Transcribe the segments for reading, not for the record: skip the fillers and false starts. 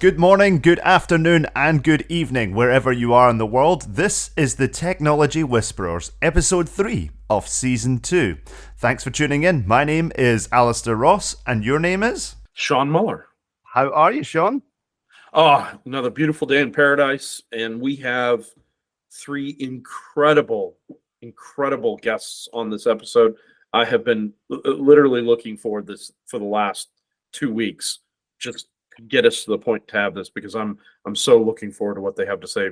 Good morning, good afternoon, and good evening, wherever you are in the world. This is the Technology Whisperers, episode 3 of season 2. Thanks for tuning in. My name is Alistair Ross, and your name is? Sean Muller. How are you, Sean? Oh, another beautiful day in paradise, and we have 3 incredible guests on this episode. I have been literally looking forward this for the last 2 weeks, just to get us to the point to have this, because I'm so looking forward to what they have to say.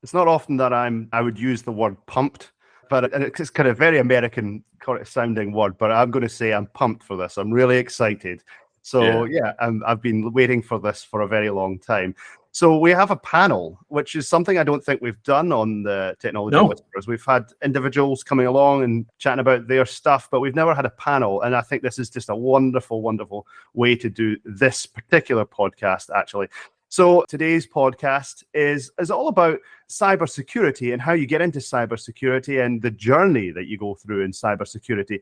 It's not often that I would use the word pumped, but it's kind of very American sounding word, but I'm going to say I'm pumped for this. I'm really excited. So yeah, I've been waiting for this for a very long time. So we have a panel, which is something I don't think we've done on the Technology Whisperers. We've had individuals coming along and chatting about their stuff, but we've never had a panel. And I think this is just a wonderful, wonderful way to do this particular podcast, actually. So today's podcast is all about cybersecurity and how you get into cybersecurity and the journey that you go through in cybersecurity,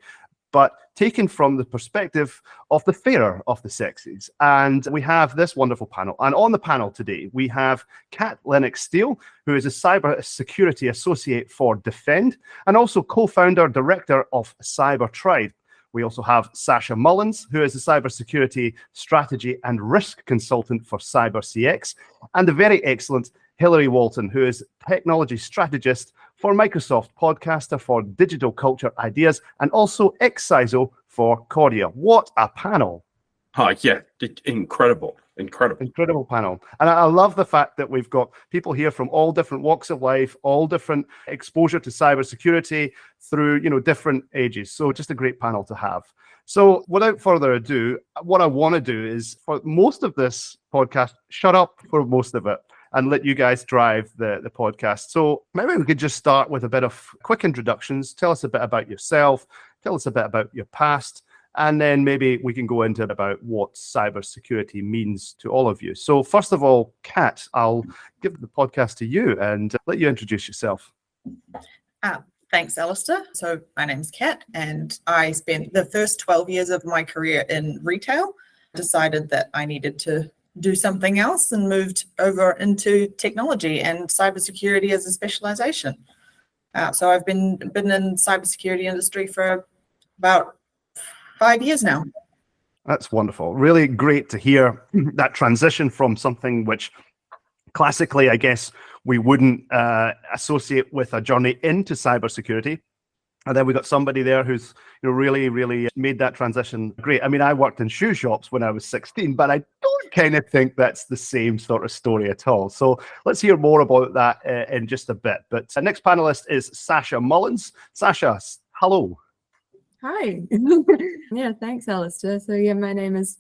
but taken from the perspective of the fairer of the sexes. And we have this wonderful panel. And on the panel today, we have Kat Lennox-Steele, who is a cybersecurity associate for Defend, and also co-founder, director of CyberTribe. We also have Sasha Mullins, who is a cybersecurity strategy and risk consultant for CyberCX, and the very excellent Hilary Walton, who is technology strategist for Microsoft, podcaster for Digital Culture Ideas, and also ex-CISO for Cordia. What a panel. Yeah, incredible panel. And I love the fact that we've got people here from all different walks of life, all different exposure to cybersecurity through, different ages. So just a great panel to have. So without further ado, what I want to do is, for most of this podcast, shut up for most of it and let you guys drive the podcast. So maybe we could just start with a bit of quick introductions. Tell us a bit about yourself. Tell us a bit about your past. And then maybe we can go into about what cybersecurity means to all of you. So first of all, Kat, I'll give the podcast to you and let you introduce yourself. Thanks, Alistair. So my name's Kat, and I spent the first 12 years of my career in retail. Decided that I needed to do something else and moved over into technology and cybersecurity as a specialization. So I've been in cybersecurity industry for about 5 years now. That's wonderful. Really great to hear that transition from something which classically, I guess, we wouldn't associate with a journey into cybersecurity. And then we got somebody there who's really, really made that transition great. I mean, I worked in shoe shops when I was 16, but I don't kind of think that's the same sort of story at all. So let's hear more about that in just a bit. But the next panelist is Sasha Mullins. Sasha, hello. Hi. Yeah, thanks, Alistair. So yeah, my name is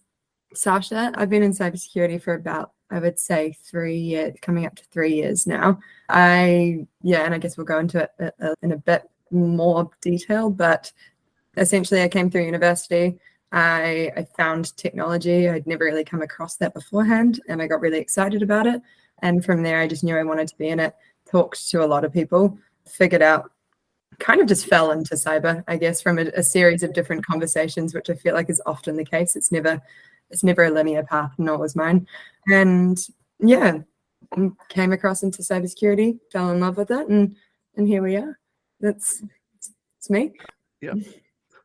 Sasha. I've been in cybersecurity for about, I would say, 3 years, coming up to 3 years now. And I guess we'll go into it in a bit more detail, but essentially I came through university. I found technology. I'd never really come across that beforehand, and I got really excited about it. And from there, I just knew I wanted to be in it, talked to a lot of people, figured out, kind of just fell into cyber, I guess, from a series of different conversations, which I feel like is often the case. It's never a linear path, nor was mine. And yeah, came across into cybersecurity, fell in love with it, and here we are. It's me. Yeah.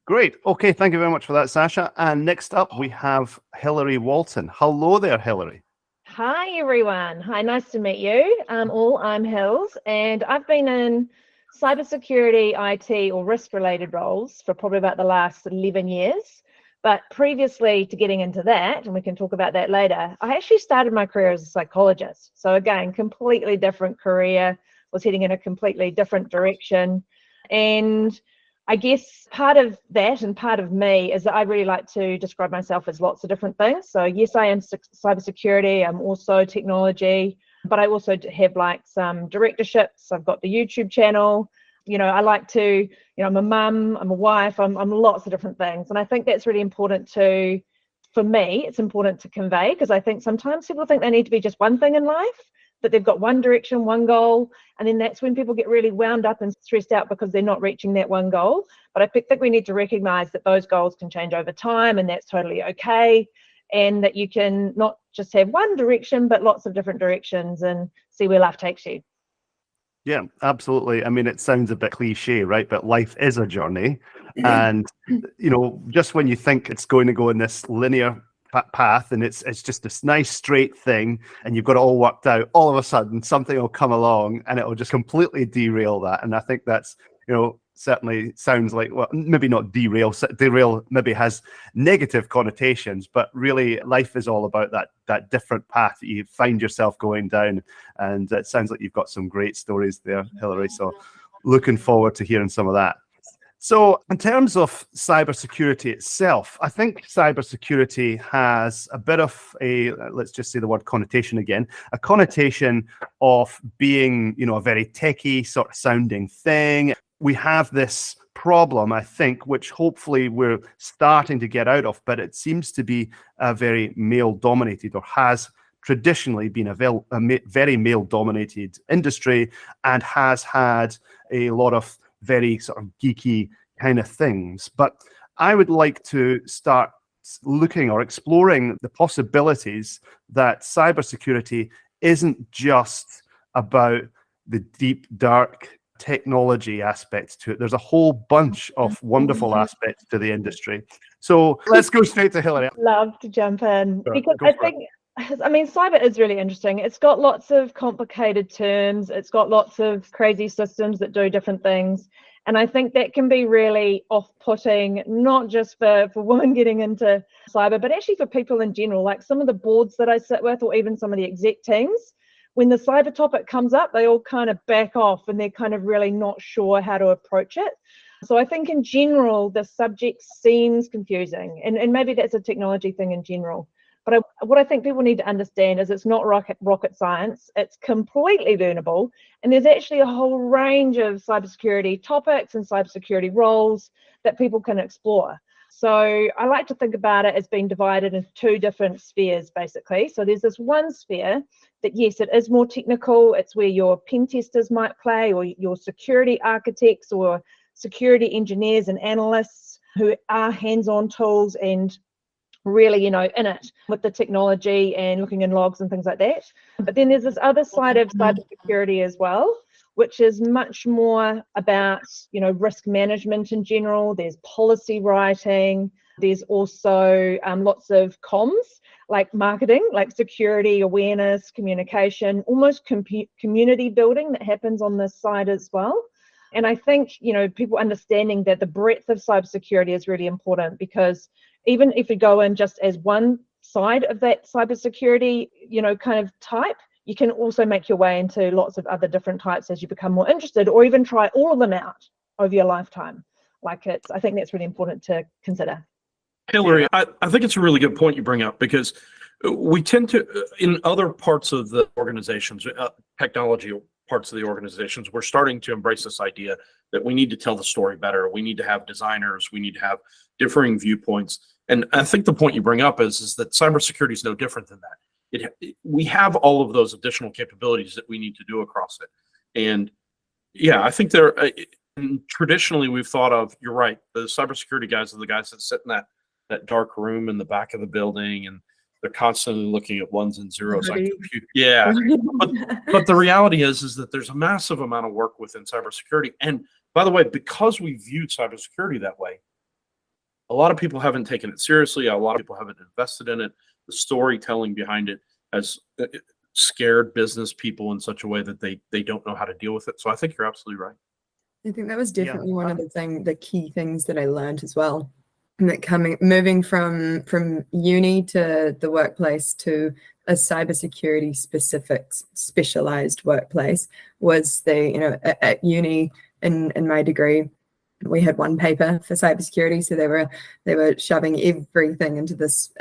Great. Okay, thank you very much for that, Sasha. And next up, we have Hilary Walton. Hello there, Hilary. Hi, everyone. Hi, nice to meet you. I'm Hills, and I've been in cybersecurity, IT, or risk-related roles for probably about the last 11 years. But previously to getting into that, and we can talk about that later, I actually started my career as a psychologist. So again, completely different career, was heading in a completely different direction. And I guess part of that and part of me is that I really like to describe myself as lots of different things. So yes, I am cybersecurity, I'm also technology, but I also have like some directorships. I've got the YouTube channel. I like to, I'm a mum, I'm a wife, I'm lots of different things. And I think that's really important for me, it's important to convey, because I think sometimes people think they need to be just one thing in life, that they've got one direction, one goal, and then that's when people get really wound up and stressed out because they're not reaching that one goal. But I think we need to recognize that those goals can change over time, and that's totally okay. and that you can not just have one direction, but lots of different directions and see where life takes you. Yeah, absolutely. I mean, it sounds a bit cliche, right? But life is a journey. And, just when you think it's going to go in this linear path and it's just this nice straight thing and you've got it all worked out, all of a sudden something will come along and it will just completely derail that. And I think that's, certainly sounds like, well, maybe not derail maybe has negative connotations, but really life is all about that different path that you find yourself going down. And it sounds like you've got some great stories there, Hilary. So looking forward to hearing some of that. So in terms of cybersecurity itself, I think cybersecurity has a bit of let's just say the word connotation again, a connotation of being, a very techie sort of sounding thing. We have this problem, I think, which hopefully we're starting to get out of, but it seems to be a very male-dominated, or has traditionally been a very male-dominated industry, and has had a lot of very sort of geeky kind of things. But I would like to start looking or exploring the possibilities that cybersecurity isn't just about the deep, dark technology aspects to it. There's a whole bunch of wonderful aspects to the industry. So let's go straight to Hilary. Love to jump in, Sure, because go for it. Cyber is really interesting. It's got lots of complicated terms. It's got lots of crazy systems that do different things. And I think that can be really off-putting, not just for women getting into cyber, but actually for people in general. Like some of the boards that I sit with, or even some of the exec teams, when the cyber topic comes up, they all kind of back off and they're kind of really not sure how to approach it. So I think in general, the subject seems confusing, and maybe that's a technology thing in general. But what I think people need to understand is it's not rocket science. It's completely learnable. And there's actually a whole range of cybersecurity topics and cybersecurity roles that people can explore. So I like to think about it as being divided into two different spheres, basically. So there's this one sphere that, yes, it is more technical. It's where your pen testers might play, or your security architects, or security engineers and analysts who are hands-on tools and really, in it with the technology and looking in logs and things like that. But then there's this other side of cybersecurity as well, which is much more about, risk management in general. There's policy writing. There's also lots of comms, like marketing, like security, awareness, communication, almost community building that happens on this side as well. And I think, people understanding that the breadth of cybersecurity is really important, because even if you go in just as one side of that cybersecurity, kind of type, you can also make your way into lots of other different types as you become more interested, or even try all of them out over your lifetime. I think that's really important to consider. Hilary, I think it's a really good point you bring up, because we tend to, in other parts of the organizations, technology parts of the organizations, we're starting to embrace this idea that we need to tell the story better. We need to have designers. We need to have differing viewpoints. And I think the point you bring up is that cybersecurity is no different than that. We have all of those additional capabilities that we need to do across it. And yeah, I think traditionally we've thought of, you're right, the cybersecurity guys are the guys that sit in that dark room in the back of the building, and they're constantly looking at ones and zeros on compute. Yeah. But the reality is that there's a massive amount of work within cybersecurity. And by the way, because we viewed cybersecurity that way, a lot of people haven't taken it seriously. A lot of people haven't invested in it. The storytelling behind it has scared business people in such a way that they don't know how to deal with it. So I think you're absolutely right. I think that was definitely one of the key things that I learned as well. And that moving from uni to the workplace to a cybersecurity specialized workplace was at uni in my degree, we had one paper for cybersecurity, so they were shoving everything into this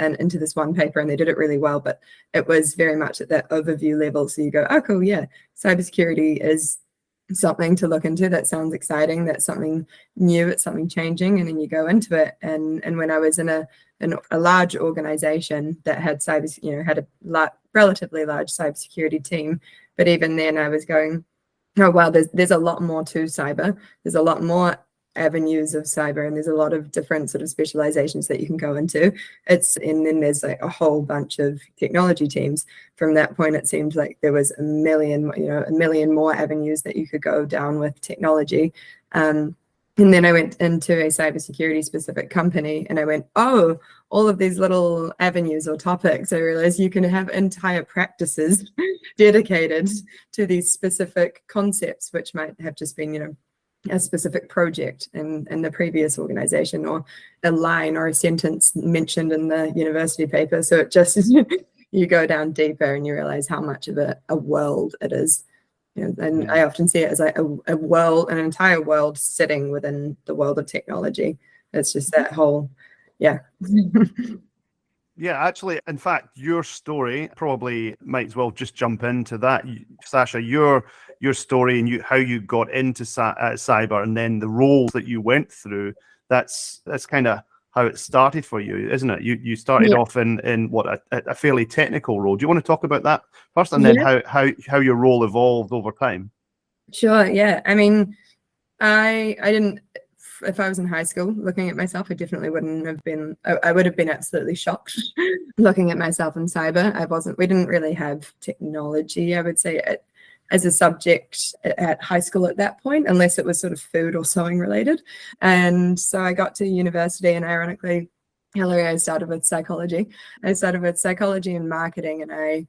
one paper, and they did it really well. But it was very much at that overview level. So you go, oh, cool, yeah, cybersecurity is something to look into. That sounds exciting. That's something new. It's something changing, and then you go into it. And when I was in a large organization that had had a relatively large cybersecurity team, but even then I was going, oh wow, there's a lot more to cyber. There's a lot more avenues of cyber, and there's a lot of different sort of specializations that you can go into. And then there's like a whole bunch of technology teams. From that point, it seemed like there was a million more avenues that you could go down with technology. And then I went into a cybersecurity specific company, and I went, oh, all of these little avenues or topics. I realized you can have entire practices dedicated to these specific concepts, which might have just been, a specific project in the previous organization, or a line or a sentence mentioned in the university paper. So it just, you go down deeper and you realize how much of a world it is. And I often see it as like a world, an entire world sitting within the world of technology. It's just that whole, yeah. Yeah, actually, in fact, your story probably might as well just jump into that. Sasha, your story and how you got into cyber, and then the roles that you went through, that's kind of how it started for you, isn't it? You started off in what, a fairly technical role. Do you want to talk about that first, and then how your role evolved over time? Sure, yeah. I mean, I didn't, if I was in high school looking at myself, I definitely wouldn't have been, I would have been absolutely shocked looking at myself in cyber. We didn't really have technology, I would say, as a subject at high school at that point, unless it was sort of food or sewing related. And so I got to university, and ironically, Hilary, I started with psychology. I started with psychology and marketing, and I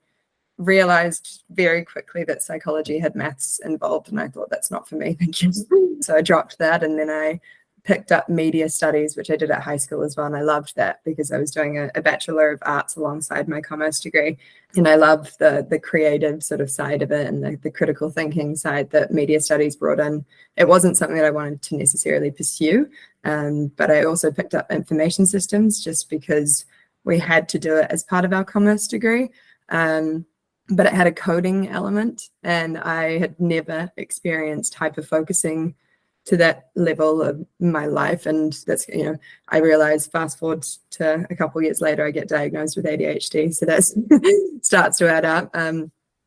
realized very quickly that psychology had maths involved, and I thought, that's not for me, thank you. So I dropped that, and then I picked up media studies, which I did at high school as well, and I loved that because I was doing a Bachelor of Arts alongside my commerce degree, and I loved the creative sort of side of it, and the critical thinking side that media studies brought in. It wasn't something that I wanted to necessarily pursue, but I also picked up information systems just because we had to do it as part of our commerce degree. But it had a coding element, and I had never experienced hyper-focusing to that level of my life. And that's, I realized, fast forward to a couple of years later, I get diagnosed with ADHD. So that starts to add up.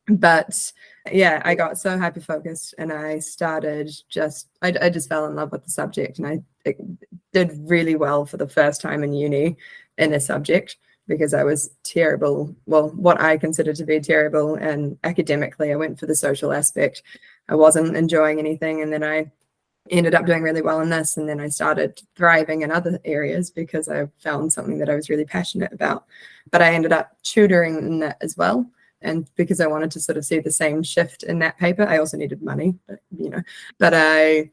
But yeah, I got so hyper-focused, and I started I just fell in love with the subject, and I did really well for the first time in uni in a subject, because I was terrible, well, what I consider to be terrible, and academically I went for the social aspect. I wasn't enjoying anything, and then I ended up doing really well in this, and then I started thriving in other areas because I found something that I was really passionate about. But I ended up tutoring in that as well, and because I wanted to sort of see the same shift in that paper. I also needed money, but I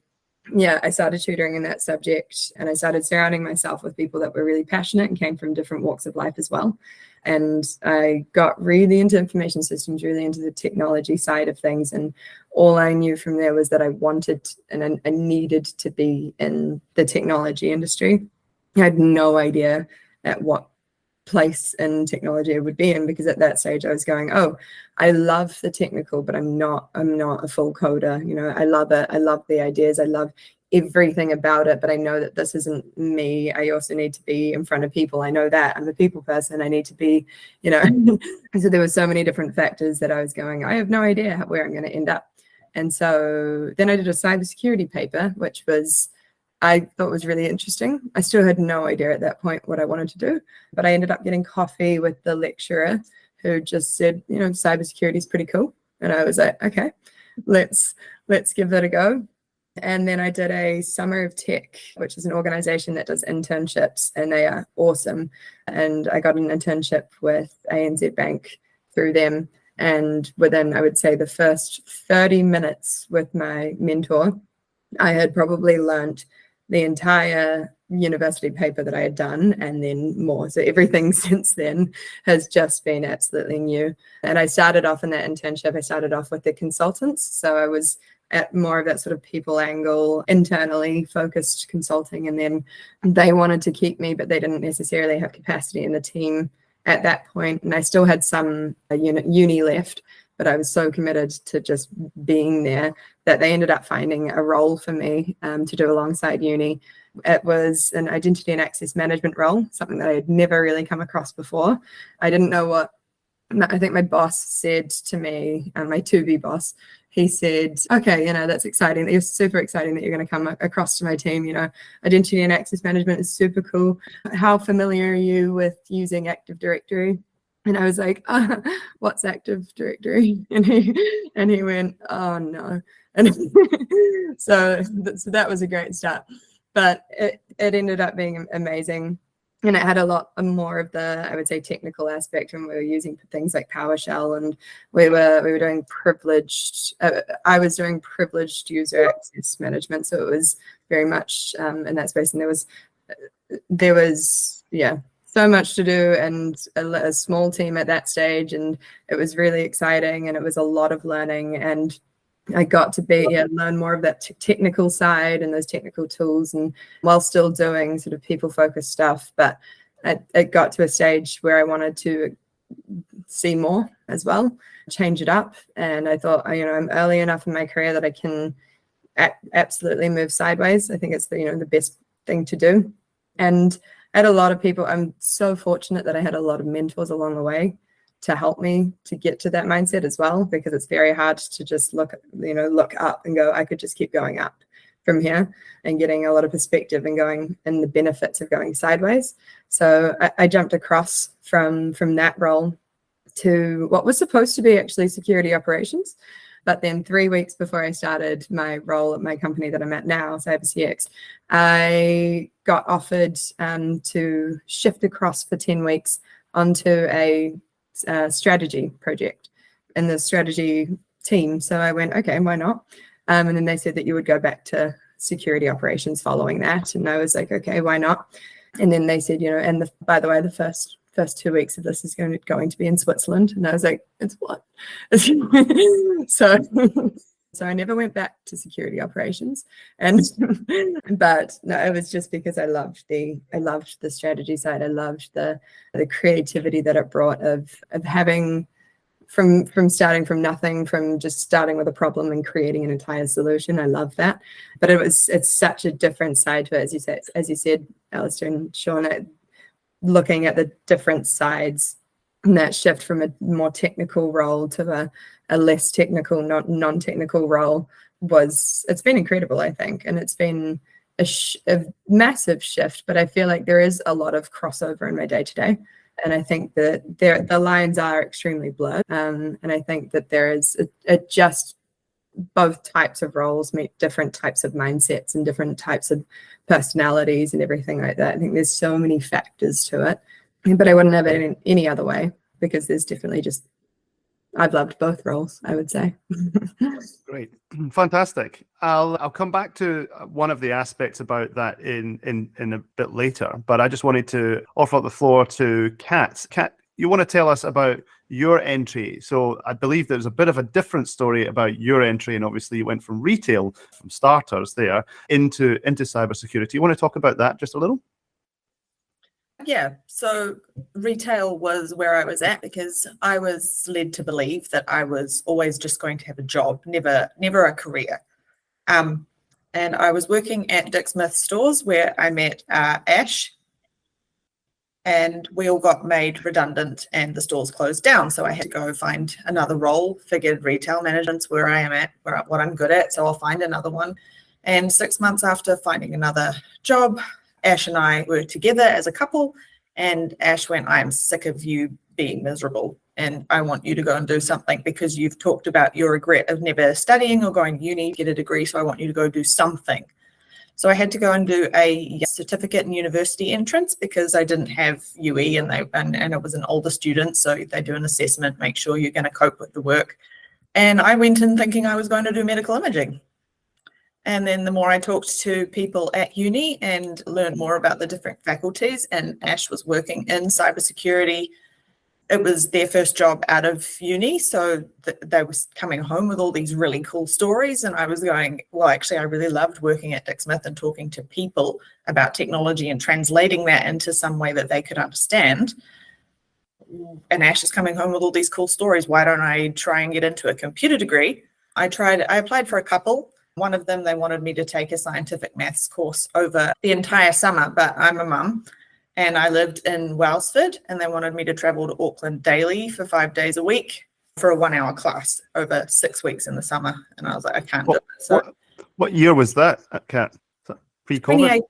started tutoring in that subject, and I started surrounding myself with people that were really passionate and came from different walks of life as well. And I got really into information systems, really into the technology side of things. And all I knew from there was that I wanted and I needed to be in the technology industry. I had no idea at what place in technology I would be in, because at that stage I was going, oh, I love the technical, but I'm not a full coder. I love it. I love the ideas. I love everything about it, but I know that this isn't me. I also need to be in front of people. I know that I'm a people person. I need to be, so there were so many different factors that I was going, I have no idea where I'm going to end up. And so then I did a cybersecurity paper, which I thought was really interesting. I still had no idea at that point what I wanted to do, but I ended up getting coffee with the lecturer, who just said, cybersecurity is pretty cool. And I was like, okay, let's give that a go. And then I did a Summer of Tech, which is an organization that does internships, and they are awesome. And I got an internship with ANZ Bank through them. And within, I would say, the first 30 minutes with my mentor, I had probably learned the entire university paper that I had done, and then more. So everything since then has just been absolutely new. And I started off in that internship, I started off with the consultants. So I was at more of that sort of people angle, internally focused consulting. And then they wanted to keep me, but they didn't necessarily have capacity in the team at that point. And I still had some uni left, but I was so committed to just being there that they ended up finding a role for me to do alongside uni. It was an identity and access management role, something that I had never really come across before. I didn't know what, I think my boss said to me, and my to-be boss, he said, okay, that's exciting. You're super exciting that you're going to come across to my team. Identity and access management is super cool. How familiar are you with using Active Directory? And I was like, what's Active Directory? And he went, oh no. And so that was a great start. But it ended up being amazing. And it had a lot more of the, I would say, technical aspect when we were using things like PowerShell, and we were doing privileged. I was doing privileged user access management, so it was very much in that space. And there was so much to do, and a small team at that stage, and it was really exciting, and it was a lot of learning, and I got to learn more of that technical side and those technical tools, and while still doing sort of people-focused stuff. But it got to a stage where I wanted to see more as well, change it up. And I thought, I'm early enough in my career that I can absolutely move sideways. I think it's the best thing to do. And I had a lot of people. I'm so fortunate that I had a lot of mentors along the way to help me to get to that mindset as well, because it's very hard to just look up and go, I could just keep going up from here, and getting a lot of perspective and going and the benefits of going sideways. So I jumped across from that role to what was supposed to be actually security operations. But then 3 weeks before I started my role at my company that I'm at now, CyberCX, I got offered to shift across for 10 weeks onto a strategy project in the strategy team. So I went, okay, why not? And then they said that you would go back to security operations following that. And I was like, okay, why not? And then they said, and by the way, the first 2 weeks of this is going to be in Switzerland. And I was like, it's what? So I never went back to security operations. But no, it was just because I loved the strategy side. I loved the creativity that it brought of having from starting from nothing, from just starting with a problem and creating an entire solution. I love that. But it's such a different side to it, as you said, Alistair and Sean, looking at the different sides, and that shift from a more technical role to a less technical, non-technical role it's been incredible, I think. And it's been a massive shift, but I feel like there is a lot of crossover in my day-to-day. And I think that the lines are extremely blurred. And I think that there is just both types of roles meet different types of mindsets and different types of personalities and everything like that. I think there's so many factors to it, but I wouldn't have it in any other way, because there's definitely I've loved both roles, I would say. Great. Fantastic. I'll come back to one of the aspects about that in a bit later, but I just wanted to offer up the floor to Kat. Kat, you want to tell us about your entry. So I believe there's a bit of a different story about your entry, and obviously you went from retail, from starters there, into cybersecurity. You want to talk about that just a little? Yeah, so retail was where I was at because I was led to believe that I was always just going to have a job, never a career. And I was working at Dick Smith stores where I met Ash, and we all got made redundant and the stores closed down. So I had to go find another role, figured retail management's where I am at, what I'm good at, so I'll find another one. And 6 months after finding another job, Ash and I were together as a couple, and Ash went, I'm sick of you being miserable, and I want you to go and do something because you've talked about your regret of never studying or going to uni, get a degree, so I want you to go do something. So I had to go and do a certificate and university entrance because I didn't have UE, and I was an older student, so they do an assessment, make sure you're going to cope with the work. And I went in thinking I was going to do medical imaging. And then the more I talked to people at uni and learned more about the different faculties, and Ash was working in cybersecurity, it was their first job out of uni. So they were coming home with all these really cool stories. And I was going, well, actually, I really loved working at Dick Smith and talking to people about technology and translating that into some way that they could understand. And Ash is coming home with all these cool stories. Why don't I try and get into a computer degree? I applied for a couple. One of them, they wanted me to take a scientific maths course over the entire summer, but I'm a mum and I lived in Wellsford, and they wanted me to travel to Auckland daily for 5 days a week. for a 1 hour class over 6 weeks in the summer. And I was like, I can't do it. So What year was that, Kat? Pre-COVID?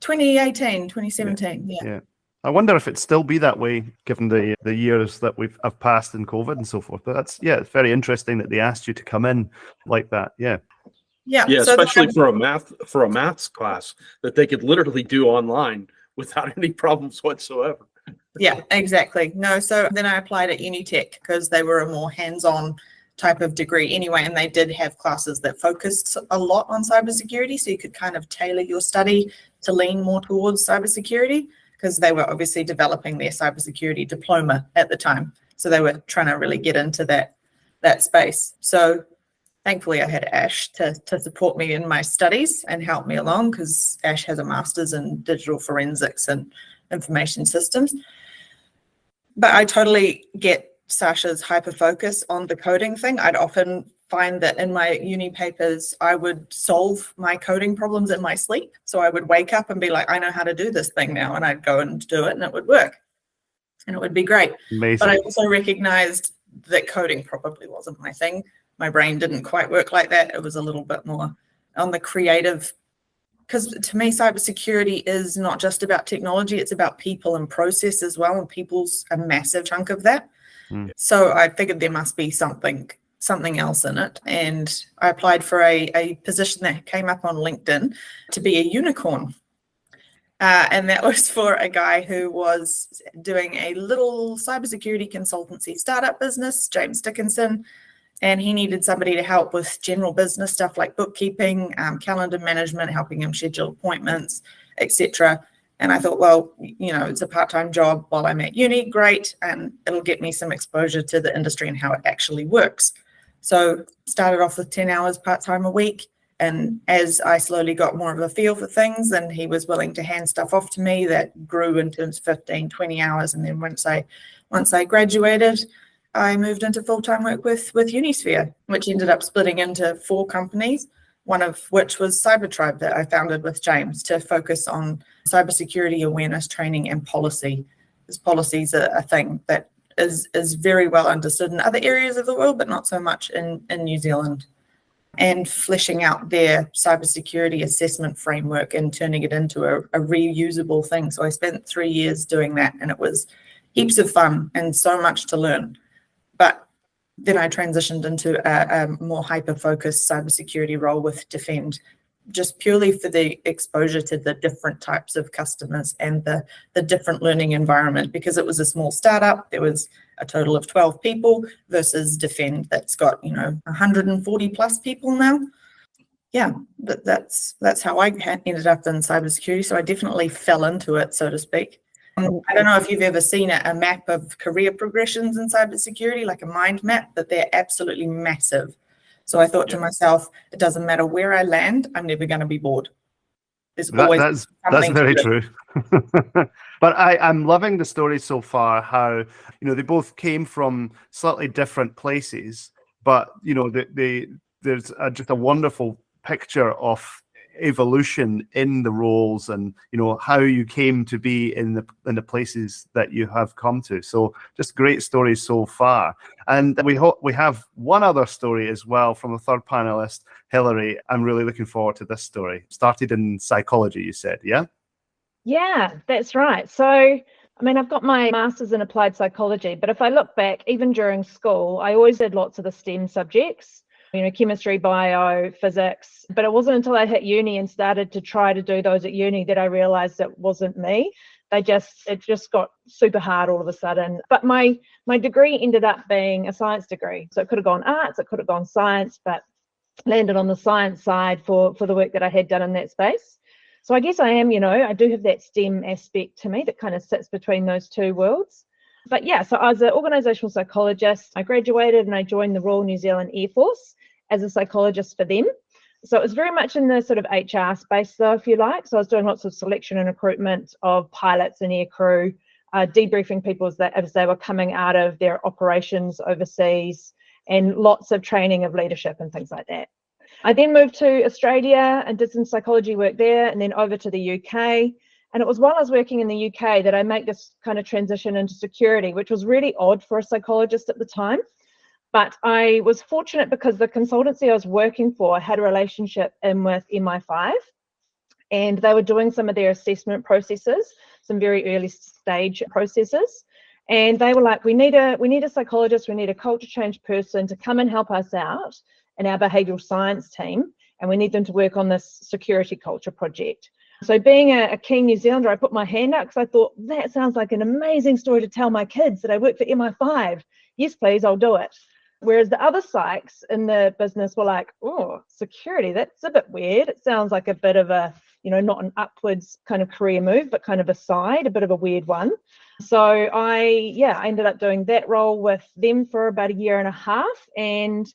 2018, 2017. Yeah. I wonder if it'd still be that way given the years that have passed in COVID and so forth. But it's very interesting that they asked you to come in like that. Yeah, So especially for a maths class that they could literally do online without any problems whatsoever. Yeah, exactly. No, so then I applied at Unitech because they were a more hands-on type of degree anyway, and they did have classes that focused a lot on cybersecurity, so you could kind of tailor your study to lean more towards cybersecurity, because they were obviously developing their cybersecurity diploma at the time. So they were trying to really get into that space. So thankfully I had Ash to support me in my studies and help me along, because Ash has a master's in digital forensics and information systems. But I totally get Sasha's hyper focus on the coding thing. I'd often find that in my uni papers, I would solve my coding problems in my sleep. So I would wake up and be like, I know how to do this thing now. And I'd go and do it and it would work. And it would be great. Amazing. But I also recognized that coding probably wasn't my thing. My brain didn't quite work like that. It was a little bit more on the creative, because to me, cybersecurity is not just about technology, it's about people and process as well. And people's a massive chunk of that. So I figured there must be something else in it. And I applied for a position that came up on LinkedIn to be a unicorn. And that was for a guy who was doing a little cybersecurity consultancy startup business, James Dickinson. And he needed somebody to help with general business stuff like bookkeeping, calendar management, helping him schedule appointments, etc. And I thought, well, it's a part-time job while I'm at uni, great, and it'll get me some exposure to the industry and how it actually works. So started off with 10 hours part-time a week. And as I slowly got more of a feel for things, and he was willing to hand stuff off to me, that grew in terms of 15, 20 hours. And then once I graduated, I moved into full-time work with Unisphere, which ended up splitting into 4 companies, one of which was CyberTribe that I founded with James to focus on cybersecurity awareness training and policy. Because policies are a thing that is very well understood in other areas of the world, but not so much in New Zealand. And fleshing out their cybersecurity assessment framework and turning it into a reusable thing. So I spent 3 years doing that, and it was heaps of fun and so much to learn. But then I transitioned into a more hyper-focused cybersecurity role with Defend, just purely for the exposure to the different types of customers and the different learning environment, because it was a small startup. There was a total of 12 people versus Defend that's got 140 plus people now. Yeah, that's how I ended up in cybersecurity. So I definitely fell into it, so to speak. I don't know if you've ever seen a map of career progressions in cybersecurity, like a mind map, but they're absolutely massive. So I thought to myself, it doesn't matter where I land, I'm never going to be bored. There's always that's very true. But I'm loving the story so far, how they both came from slightly different places, but there's just a wonderful picture of evolution in the roles, and how you came to be in the places that you have come to. So just great stories so far. And we have one other story as well from a third panelist, Hilary. I'm really looking forward to this story. Started in psychology, you said, yeah? Yeah, that's right. So I've got my master's in applied psychology, but if I look back, even during school, I always did lots of the STEM subjects, chemistry, bio, physics. But it wasn't until I hit uni and started to try to do those at uni that I realized it wasn't me. It just got super hard all of a sudden. But my degree ended up being a science degree. So it could have gone arts, it could have gone science, but landed on the science side for the work that I had done in that space. So I guess I am, I do have that STEM aspect to me that kind of sits between those two worlds. But yeah, so I was an organizational psychologist. I graduated and I joined the Royal New Zealand Air Force as a psychologist for them. So it was very much in the sort of HR space, though, if you like. So I was doing lots of selection and recruitment of pilots and air crew, debriefing people as they were coming out of their operations overseas, and lots of training of leadership and things like that. I then moved to Australia and did some psychology work there, and then over to the UK. And it was while I was working in the UK that I made this kind of transition into security, which was really odd for a psychologist at the time. But I was fortunate because the consultancy I was working for had a relationship in with MI5, and they were doing some of their assessment processes, some very early stage processes. And they were like, we need a psychologist, we need a culture change person to come and help us out in our behavioral science team, and we need them to work on this security culture project. So being a keen New Zealander, I put my hand up because I thought, that sounds like an amazing story to tell my kids that I work for MI5. Yes, please, I'll do it. Whereas the other psychs in the business were like, oh, security, that's a bit weird. It sounds like a bit of a, not an upwards kind of career move, but kind of a side, a bit of a weird one. So I ended up doing that role with them for about a year and a half. And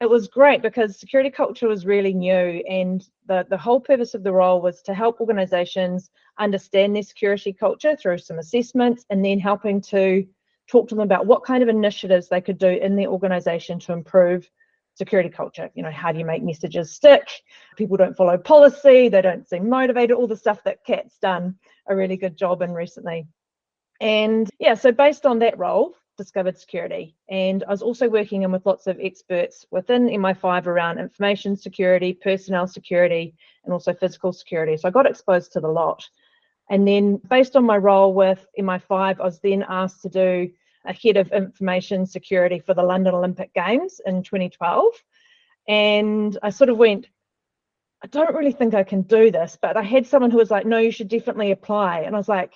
it was great because security culture was really new. And the whole purpose of the role was to help organizations understand their security culture through some assessments, and then helping to talk to them about what kind of initiatives they could do in their organization to improve security culture. How do you make messages stick? People don't follow policy, they don't seem motivated, all the stuff that Kat's done a really good job in recently. And so based on that role, discovered security. And I was also working in with lots of experts within MI5 around information security, personnel security, and also physical security. So I got exposed to the lot. And then based on my role with MI5, I was then asked to do a head of information security for the London Olympic Games in 2012. And I sort of went, I don't really think I can do this, but I had someone who was like, no, you should definitely apply. And I was like,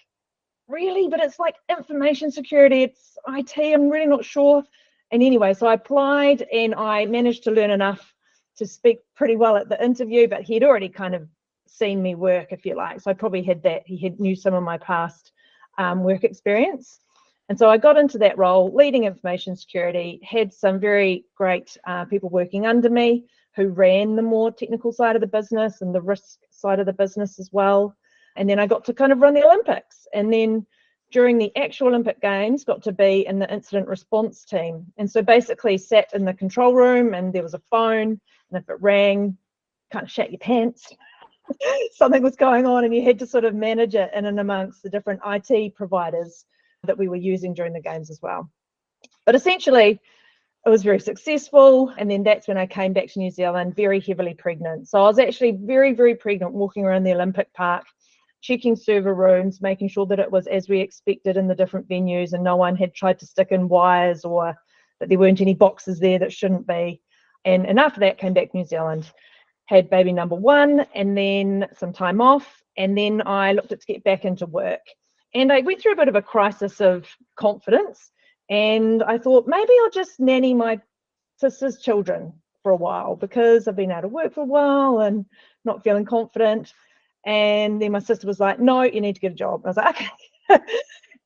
really? But it's like information security, it's IT, I'm really not sure. And anyway, so I applied and I managed to learn enough to speak pretty well at the interview, but he'd already kind of seen me work, if you like. So I probably had that, knew some of my past work experience. And so I got into that role, leading information security, had some very great people working under me who ran the more technical side of the business and the risk side of the business as well. And then I got to kind of run the Olympics. And then during the actual Olympic Games, got to be in the incident response team. And so basically sat in the control room and there was a phone, and if it rang, kind of shat your pants. Something was going on and you had to sort of manage it in and amongst the different IT providers that we were using during the games as well. But essentially, it was very successful. And then that's when I came back to New Zealand, very heavily pregnant. So I was actually very, very pregnant, walking around the Olympic Park, checking server rooms, making sure that it was as we expected in the different venues and no one had tried to stick in wires or that there weren't any boxes there that shouldn't be. And after that, came back to New Zealand, had baby number one, and then some time off. And then I looked at to get back into work. And I went through a bit of a crisis of confidence. And I thought, maybe I'll just nanny my sister's children for a while because I've been out of work for a while and not feeling confident. And then my sister was like, no, you need to get a job. And I was like, okay.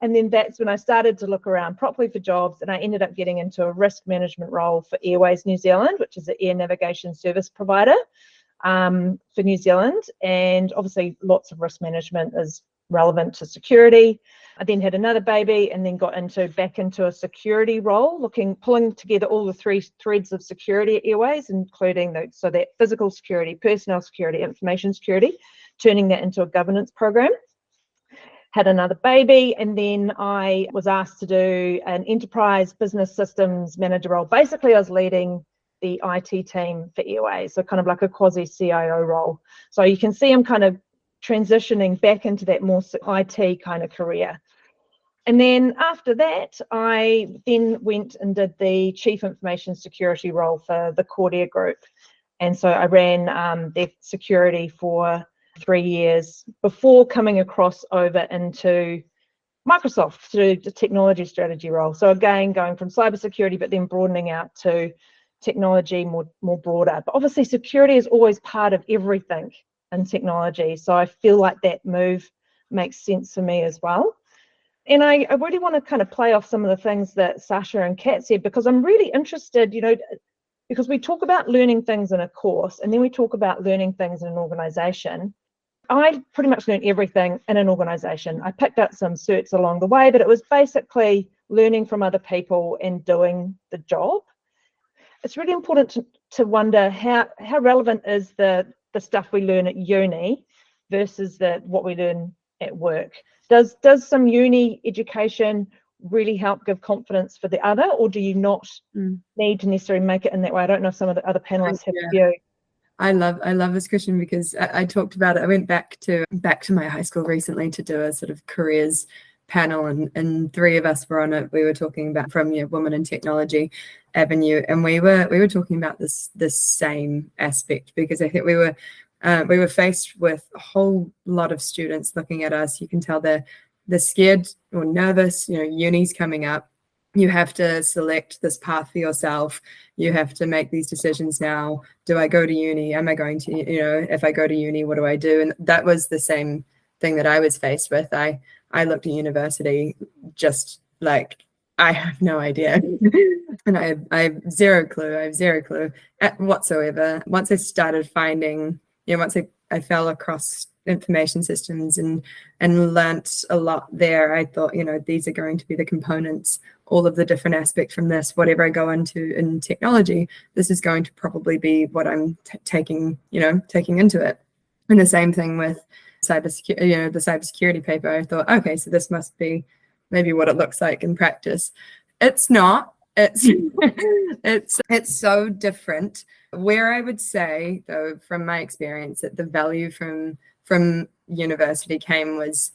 And then that's when I started to look around properly for jobs. And I ended up getting into a risk management role for Airways New Zealand, which is an air navigation service provider for New Zealand. And obviously lots of risk management is relevant to security. I then had another baby and then got back into a security role, pulling together all the three threads of security at Airways, including that physical security, personnel security, information security, turning that into a governance program. Had another baby, and then I was asked to do an enterprise business systems manager role. Basically, I was leading the IT team for Airways, so kind of like a quasi-CIO role. So you can see I'm kind of transitioning back into that more IT kind of career. And then after that, I then went and did the Chief Information Security role for the Cordia Group. And so I ran their security for 3 years before coming across over into Microsoft to do the technology strategy role. So again, going from cybersecurity, but then broadening out to technology more broader. But obviously security is always part of everything in technology. So I feel like that move makes sense for me as well. And I really want to kind of play off some of the things that Sasha and Kat said, because I'm really interested, because we talk about learning things in a course and then we talk about learning things in an organization. I pretty much learned everything in an organization. I picked up some certs along the way, but it was basically learning from other people and doing the job. It's really important to wonder how relevant is the stuff we learn at uni versus what we learn at work. Does some uni education really help give confidence for the other, or do you not need to necessarily make it in that way? I don't know if some of the other panelists have a view. I love this question because I talked about it. I went back to my high school recently to do a sort of careers panel, and three of us were on it. We were talking about from women in technology avenue, and we were talking about this same aspect, because I think we were faced with a whole lot of students looking at us. You can tell they're scared or nervous. Uni's coming up. You have to select this path for yourself. You have to make these decisions now. Do I go to uni? Am I going to, if I go to uni, what do I do? And that was the same thing that I was faced with. I looked at university just like, I have no idea. And I have zero clue. I have zero clue whatsoever. Once I started finding, once I fell across information systems and learnt a lot there, I thought, these are going to be the components, all of the different aspects from this. Whatever I go into in technology, this is going to probably be what I'm taking into it. And the same thing with cybersecurity, the cybersecurity paper. I thought, okay, so this must be maybe what it looks like in practice. It's not. It's so different. Where I would say, though, from my experience, that the value from university came was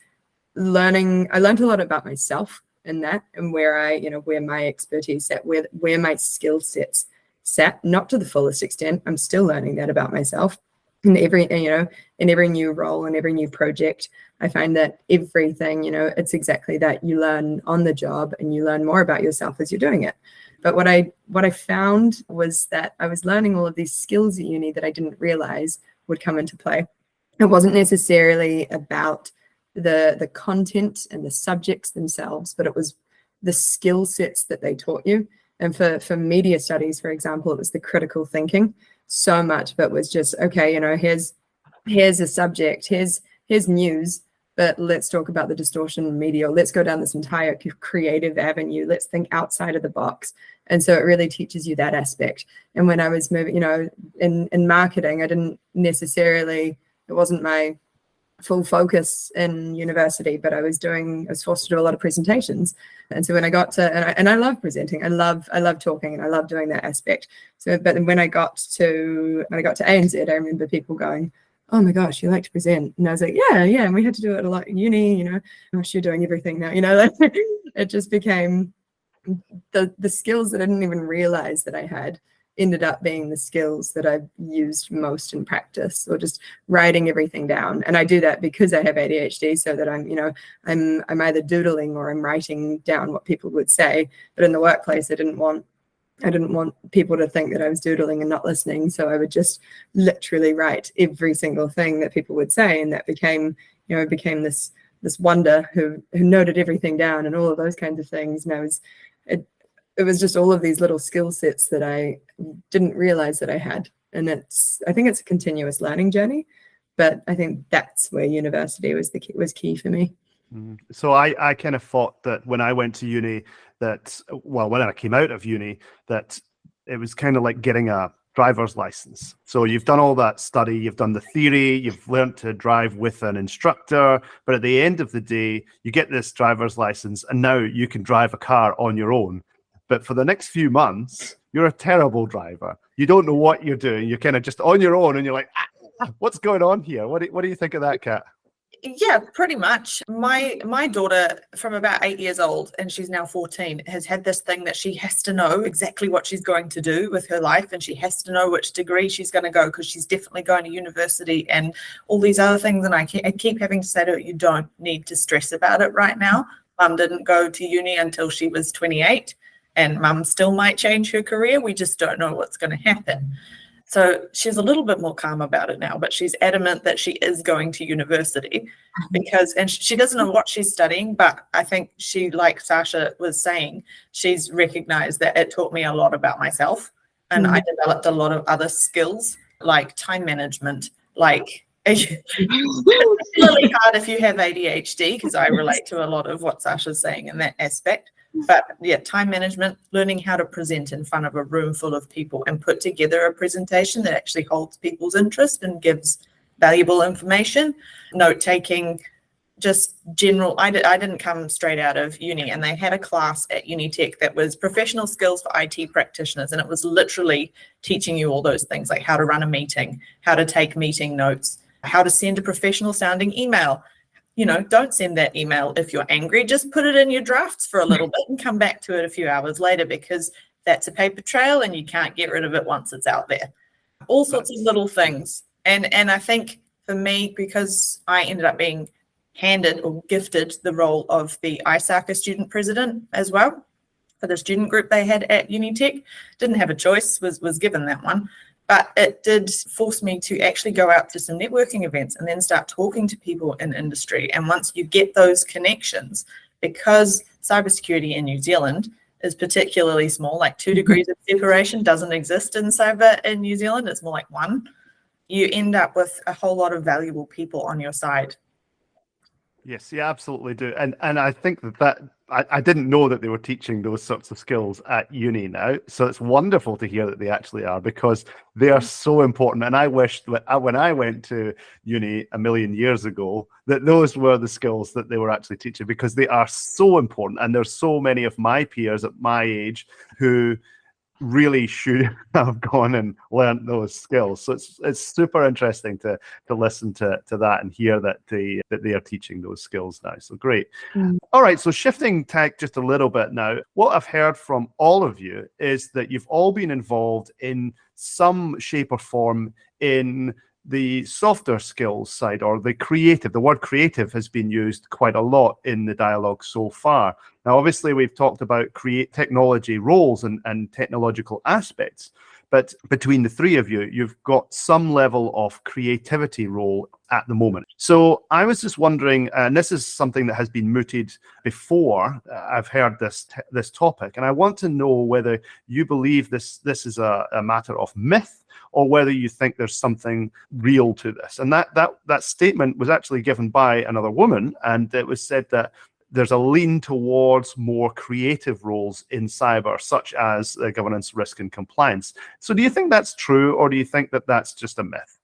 learning. I learned a lot about myself in that, and where where my expertise sat, where my skill sets sat, not to the fullest extent. I'm still learning that about myself. In every new role and every new project, I find that everything, it's exactly that. You learn on the job, and you learn more about yourself as you're doing it. But what I found was that I was learning all of these skills at uni that I didn't realize would come into play. It wasn't necessarily about the content and the subjects themselves, but it was the skill sets that they taught you. And for media studies, for example, it was the critical thinking. So much of it was just, okay, here's a subject, here's news, but let's talk about the distortion in media. Let's go down this entire creative avenue. Let's think outside of the box. And so it really teaches you that aspect. And when I was moving, in marketing, I didn't necessarily, it wasn't my full focus in university, but I was forced to do a lot of presentations. And so when I got to, and I love presenting, I love talking, and I love doing that aspect. So, but when I got to ANZ, I remember people going, "Oh my gosh, you like to present?" And I was like, yeah. And we had to do it a lot in uni, gosh, you're doing everything now, it just became the skills that I didn't even realize that I had ended up being the skills that I've used most in practice, or just writing everything down. And I do that because I have ADHD, so that I'm either doodling or I'm writing down what people would say. But in the workplace, I didn't want people to think that I was doodling and not listening. So I would just literally write every single thing that people would say. And that became this wonder who noted everything down and all of those kinds of things. And it was just all of these little skill sets that I didn't realize that I had. And I think it's a continuous learning journey, but I think that's where university was key for me. So I kind of thought that when I went to uni when I came out of uni, that it was kind of like getting a driver's license. So you've done all that study, you've done the theory, you've learned to drive with an instructor, but at the end of the day, you get this driver's license, and now you can drive a car on your own. But for the next few months, you're a terrible driver. You don't know what you're doing. You're kind of just on your own, and you're like, what's going on here? What do you think of that, Kat? Yeah, pretty much. My daughter, from about 8 years old, and she's now 14, has had this thing that she has to know exactly what she's going to do with her life, and she has to know which degree she's going to go, because she's definitely going to university and all these other things. And I keep having to say to her, you don't need to stress about it right now. Mum didn't go to uni until she was 28. And Mum still might change her career. We just don't know what's going to happen. So she's a little bit more calm about it now, but she's adamant that she is going to university and she doesn't know what she's studying, but I think she, like Sasha was saying, she's recognized that it taught me a lot about myself, and I developed a lot of other skills like time management, like it's really hard if you have ADHD, because I relate to a lot of what Sasha's saying in that aspect. But yeah, time management, learning how to present in front of a room full of people and put together a presentation that actually holds people's interest and gives valuable information, note taking, just general. I didn't come straight out of uni, and they had a class at Unitech that was professional skills for IT practitioners, and it was literally teaching you all those things, like how to run a meeting, how to take meeting notes, how to send a professional sounding email. Don't send that email if you're angry. Just put it in your drafts for a little bit and come back to it a few hours later, because that's a paper trail and you can't get rid of it once it's out there. All sorts of little things. And I think for me, because I ended up being handed or gifted the role of the ISACA student president as well for the student group they had at Unitech. Didn't have a choice, was given that one. But it did force me to actually go out to some networking events and then start talking to people in industry. And once you get those connections, because cybersecurity in New Zealand is particularly small, like 2 degrees of separation doesn't exist in cyber in New Zealand, it's more like 1, you end up with a whole lot of valuable people on your side. Yes, you absolutely do. And I think that I didn't know that they were teaching those sorts of skills at uni now. So it's wonderful to hear that they actually are, because they are so important. And I wish that when I went to uni a million years ago, that those were the skills that they were actually teaching, because they are so important. And there's so many of my peers at my age who really should have gone and learned those skills. So it's super interesting to listen to that and hear that they are teaching those skills now. So great. All right, so shifting tack just a little bit now, what I've heard from all of you is that you've all been involved in some shape or form in the softer skills side, or the creative. The word creative has been used quite a lot in the dialogue so far. Now, obviously, we've talked about technology roles and technological aspects, but between the three of you, you've got some level of creativity role at the moment. So I was just wondering, and this is something that has been mooted before, I've heard this topic, and I want to know whether you believe this is a matter of myth, or whether you think there's something real to this. And that statement was actually given by another woman, and it was said that there's a lean towards more creative roles in cyber, such as governance, risk, and compliance. So do you think that's true, or do you think that that's just a myth?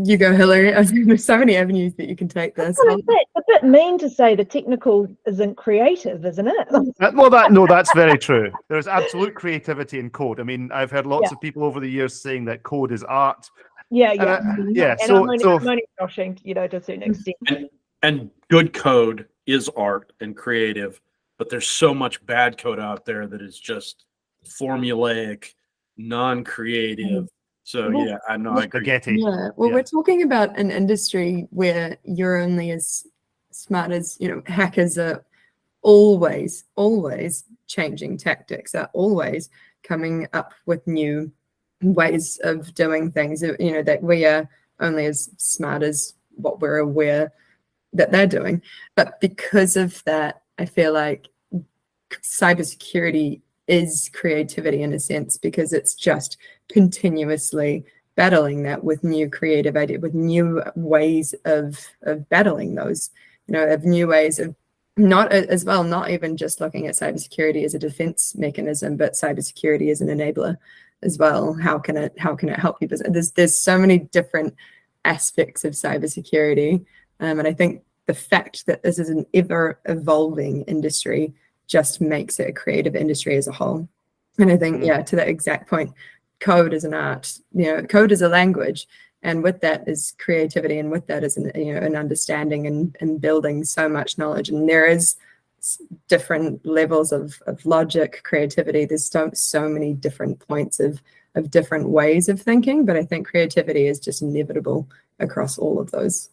You go, Hilary. There's so many avenues that you can take this. It's a bit mean to say the technical isn't creative, isn't it? No, that's very true. There's absolute creativity in code. I mean, I've heard lots of people over the years saying that code is art. Yeah. And I'm only joshing, to a certain extent. And good code is art and creative, but there's so much bad code out there that is just formulaic, non-creative. So I know, I agree. Yeah, we're talking about an industry where you're only as smart as, hackers are always changing tactics, are always coming up with new ways of doing things, that we are only as smart as what we're aware that they're doing. But because of that, I feel like cybersecurity is creativity in a sense, because it's just continuously battling that with new creative ideas, with new ways of battling those, of new ways of not even just looking at cybersecurity as a defense mechanism, but cybersecurity as an enabler as well. How can it help people? There's so many different aspects of cybersecurity, and I think the fact that this is an ever evolving industry just makes it a creative industry as a whole. And I think, to that exact point, code is an art, code is a language, and with that is creativity, and with that is an understanding and building so much knowledge. And there is different levels of logic, creativity. There's so many different points of different ways of thinking, but I think creativity is just inevitable across all of those.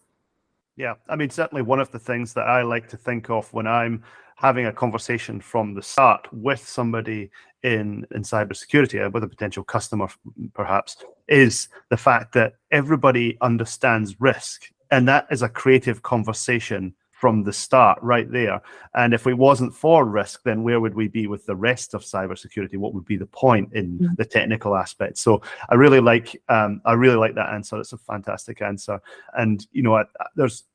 Yeah, I mean, certainly one of the things that I like to think of when I'm having a conversation from the start with somebody in cybersecurity, with a potential customer perhaps, is the fact that everybody understands risk. And that is a creative conversation from the start right there. And if it wasn't for risk, then where would we be with the rest of cybersecurity? What would be the point in the technical aspect? So I really like that answer. It's a fantastic answer. And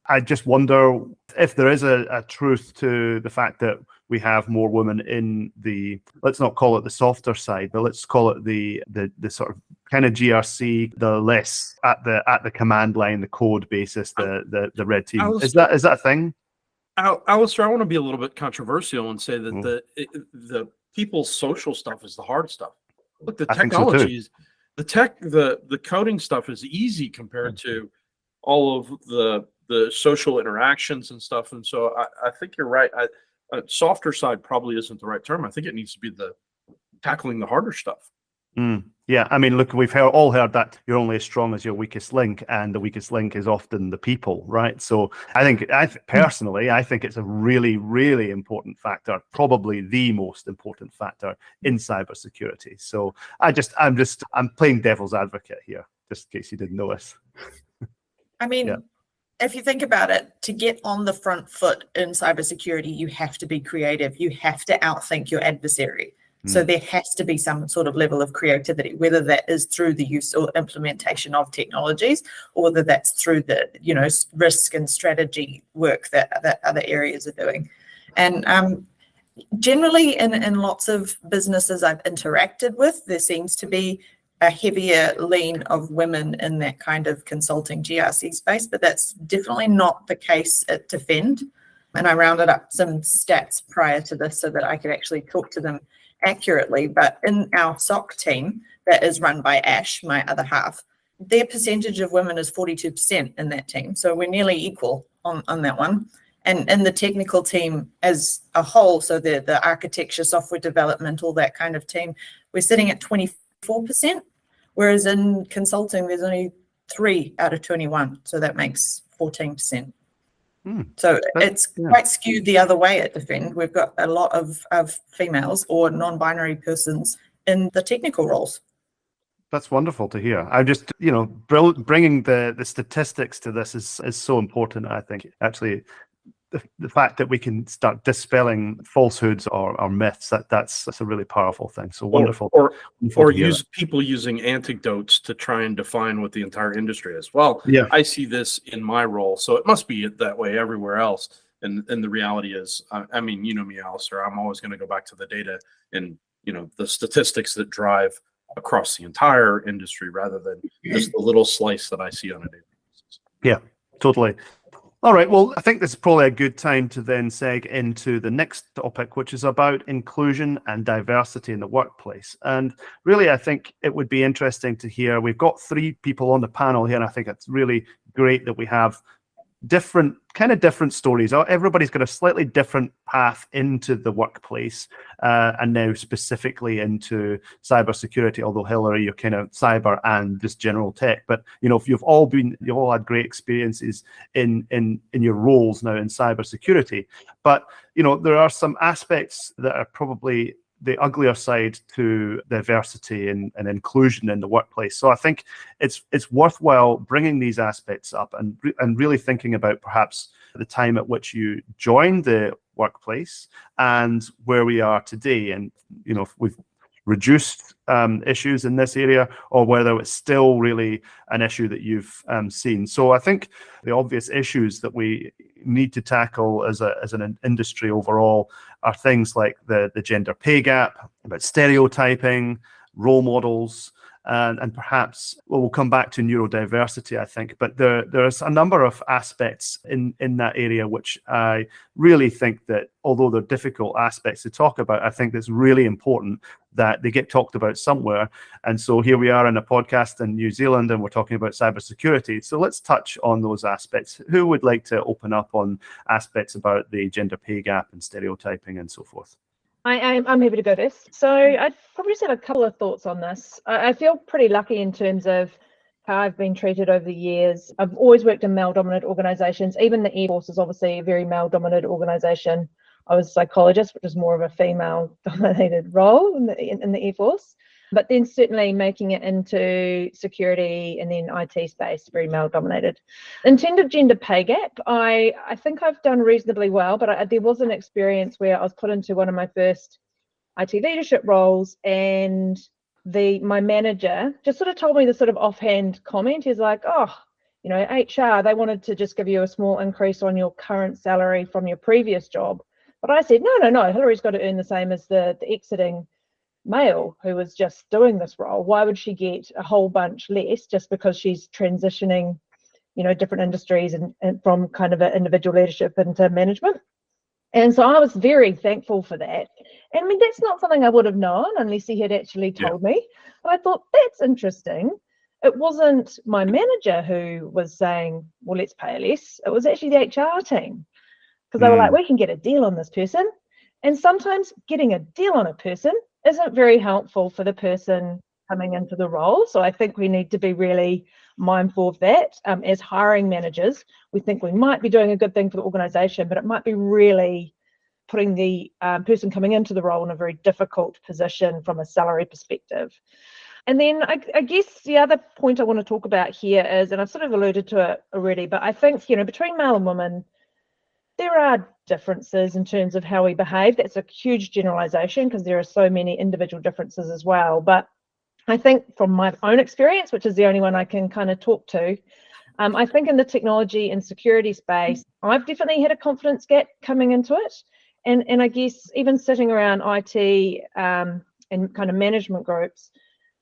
I just wonder if there is a truth to the fact that we have more women in the, let's not call it the softer side, but let's call it the sort of kind of GRC, the less at the command line, the code basis, the red team. Alistair, Is that a thing? Alistair, I want to be a little bit controversial and say that the people's social stuff is the hard stuff. Look, the technology is the coding stuff is easy compared to all of the social interactions and stuff. And so I think you're right. Softer side probably isn't the right term. I think it needs to be the tackling the harder stuff. Yeah, I mean, look, we've all heard that you're only as strong as your weakest link, and the weakest link is often the people, right? So I personally think it's a really, really important factor, probably the most important factor in cybersecurity. So I'm playing devil's advocate here, just in case you didn't notice. I mean, if you think about it, to get on the front foot in cybersecurity, you have to be creative. You have to outthink your adversary. So there has to be some sort of level of creativity, whether that is through the use or implementation of technologies, or whether that's through the, risk and strategy work that other areas are doing. And generally in lots of businesses I've interacted with, there seems to be a heavier lean of women in that kind of consulting GRC space, but that's definitely not the case at Defend. And I rounded up some stats prior to this so that I could actually talk to them accurately. But in our SOC team that is run by Ash, my other half, their percentage of women is 42% in that team. So we're nearly equal on that one. And in the technical team as a whole, so the architecture, software development, all that kind of team, we're sitting at 24%, whereas in consulting, there's only 3 out of 21. So that makes 14%. So it's quite skewed the other way at Defend. We've got a lot of females or non-binary persons in the technical roles. That's wonderful to hear. I just, bringing the statistics to this is so important. I think actually the fact that we can start dispelling falsehoods or myths, that's a really powerful thing. So wonderful. Or use people using anecdotes to try and define what the entire industry is. Well, I see this in my role, so it must be that way everywhere else. And the reality is, I mean, you know me, Alistair, I'm always going to go back to the data and, the statistics that drive across the entire industry rather than just the little slice that I see on a daily basis. Yeah, totally. All right, well, I think this is probably a good time to then seg into the next topic, which is about inclusion and diversity in the workplace. And really, I think it would be interesting to hear, we've got 3 people on the panel here, and I think it's really great that we have different stories. Everybody's got a slightly different path into the workplace, and now specifically into cybersecurity. Although Hilary, you're kind of cyber and just general tech. But if you've all had great experiences in your roles now in cybersecurity. But there are some aspects that are probably the uglier side to diversity and inclusion in the workplace. So I think it's worthwhile bringing these aspects up and really thinking about perhaps the time at which you joined the workplace and where we are today. And, if we've reduced issues in this area or whether it's still really an issue that you've seen. So I think the obvious issues that we need to tackle as an industry overall are things like the gender pay gap, about stereotyping, role models, and perhaps we'll come back to neurodiversity, I think. But there's a number of aspects in that area which I really think that, although they're difficult aspects to talk about, I think it's really important that they get talked about somewhere. And so here we are in a podcast in New Zealand, and we're talking about cybersecurity. So let's touch on those aspects. Who would like to open up on aspects about the gender pay gap and stereotyping and so forth? I'm happy to go first. So I'd probably just have a couple of thoughts on this. I feel pretty lucky in terms of how I've been treated over the years. I've always worked in male-dominant organizations. Even the Air Force is obviously a very male-dominated organization. I was a psychologist, which is more of a female-dominated role in the Air Force. But then certainly making it into security and then IT space, very male-dominated. In terms of gender pay gap, I think I've done reasonably well, but there was an experience where I was put into one of my first IT leadership roles, and my manager just sort of told me this sort of offhand comment. He's like, "Oh, HR, they wanted to just give you a small increase on your current salary from your previous job. But I said, no, Hilary's got to earn the same as the exiting male who was just doing this role. Why would she get a whole bunch less just because she's transitioning, different industries and from kind of an individual leadership into management? And so I was very thankful for that. And I mean, that's not something I would have known unless he had actually told me. But I thought, that's interesting. It wasn't my manager who was saying, well, let's pay less. It was actually the HR team. Because they were like, we can get a deal on this person. And sometimes getting a deal on a person isn't very helpful for the person coming into the role. So I think we need to be really mindful of that. As hiring managers, we think we might be doing a good thing for the organization, but it might be really putting the person coming into the role in a very difficult position from a salary perspective. And then I guess the other point I want to talk about here is, and I've sort of alluded to it already, but I think, between male and women, there are differences in terms of how we behave. That's a huge generalization because there are so many individual differences as well. But I think from my own experience, which is the only one I can kind of talk to, I think in the technology and security space, I've definitely had a confidence gap coming into it. And I guess even sitting around IT and kind of management groups,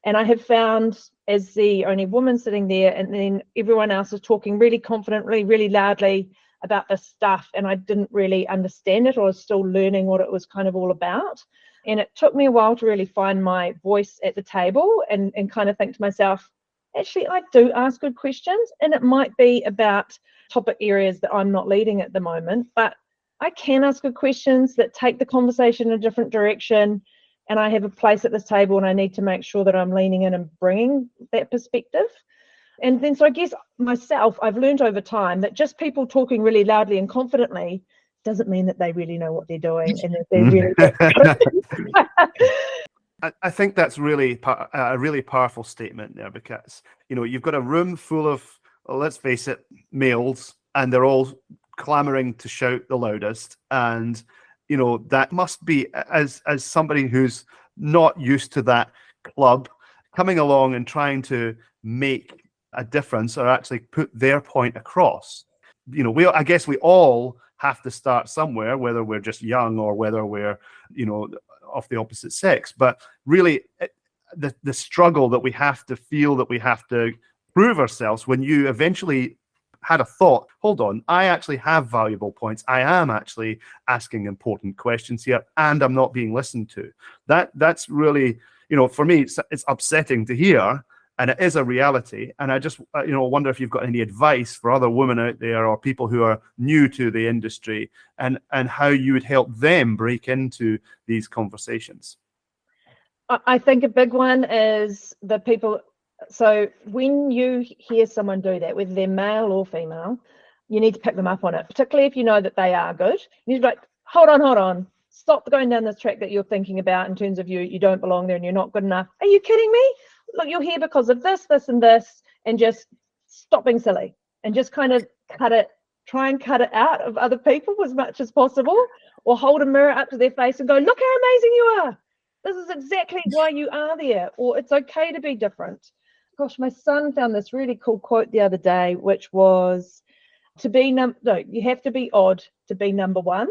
and I have found as the only woman sitting there, and then everyone else is talking really confidently, really loudly about this stuff, and I didn't really understand it, or I was still learning what it was kind of all about. And it took me a while to really find my voice at the table and kind of think to myself, actually, I do ask good questions, and it might be about topic areas that I'm not leading at the moment, but I can ask good questions that take the conversation in a different direction, and I have a place at this table, and I need to make sure that I'm leaning in and bringing that perspective. And then, so I guess myself, I've learned over time that just people talking really loudly and confidently doesn't mean that they really know what they're doing and that they're really I think that's really a really powerful statement there, because you've got a room full of, well, let's face it, males, and they're all clamoring to shout the loudest, and that must be, as somebody who's not used to that club, coming along and trying to make a difference or actually put their point across. I guess we all have to start somewhere, whether we're just young or whether we're of the opposite sex. But really, the struggle that we have to feel, that we have to prove ourselves, when you eventually had a thought, hold on, I actually have valuable points, I am actually asking important questions here, and I'm not being listened to. That's really, for me, it's upsetting to hear, and it is a reality. And I just wonder if you've got any advice for other women out there or people who are new to the industry, and how you would help them break into these conversations. I think a big one is the people. So when you hear someone do that, whether they're male or female, you need to pick them up on it, particularly if you know that they are good. You need to be like, hold on, stop going down this track that you're thinking about in terms of you don't belong there and you're not good enough. Are you kidding me? Look, you're here because of this, and this, and just stop being silly and just kind of try and cut it out of other people as much as possible, or hold a mirror up to their face and go, look how amazing you are. This is exactly why you are there, or it's okay to be different. Gosh, my son found this really cool quote the other day, which was, you have to be odd to be number one.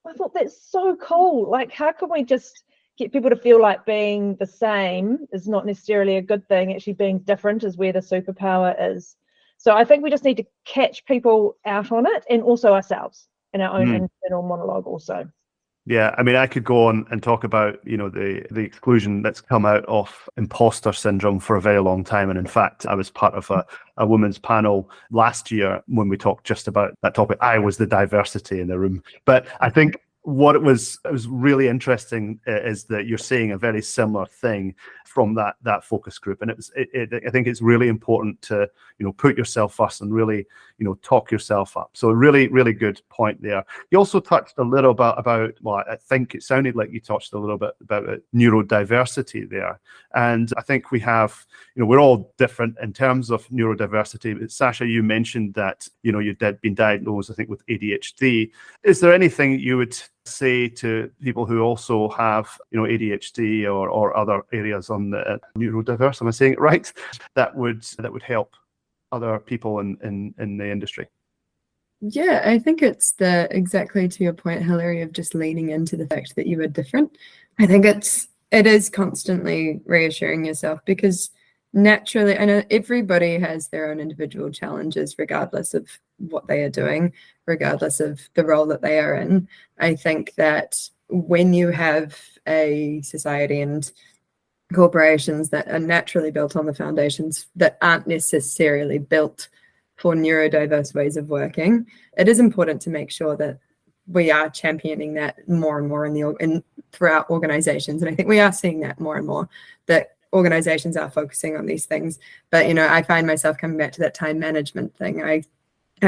I thought that's so cool. Like, how can we just get people to feel like being the same is not necessarily a good thing? Actually being different is where the superpower is. So I think we just need to catch people out on it, and also ourselves in our own internal monologue also. Yeah, I mean, I could go on and talk about, the exclusion that's come out of imposter syndrome for a very long time. And in fact, I was part of a women's panel last year when we talked just about that topic. I was the diversity in the room. But I think what was really interesting is that you're seeing a very similar thing from that focus group, and I think it's really important to put yourself first and really talk yourself up. So a really, really good point there. You also touched a little bit about, well, I think it sounded like you touched a little bit about neurodiversity there, and I think we have, we're all different in terms of neurodiversity. But Sasha, you mentioned that you'd been diagnosed, I think, with ADHD. Is there anything you would say to people who also have ADHD or other areas on the neurodiverse, am I saying it right, that would help? other people in the industry? Yeah, I think it's exactly to your point, Hilary, of just leaning into the fact that you are different. I think it is constantly reassuring yourself, because naturally, I know everybody has their own individual challenges, regardless of what they are doing, regardless of the role that they are in. I think that when you have a society and corporations that are naturally built on the foundations that aren't necessarily built for neurodiverse ways of working, it is important to make sure that we are championing that more and more throughout organizations. And I think we are seeing that more and more, that organizations are focusing on these things. But, I find myself coming back to that time management thing. I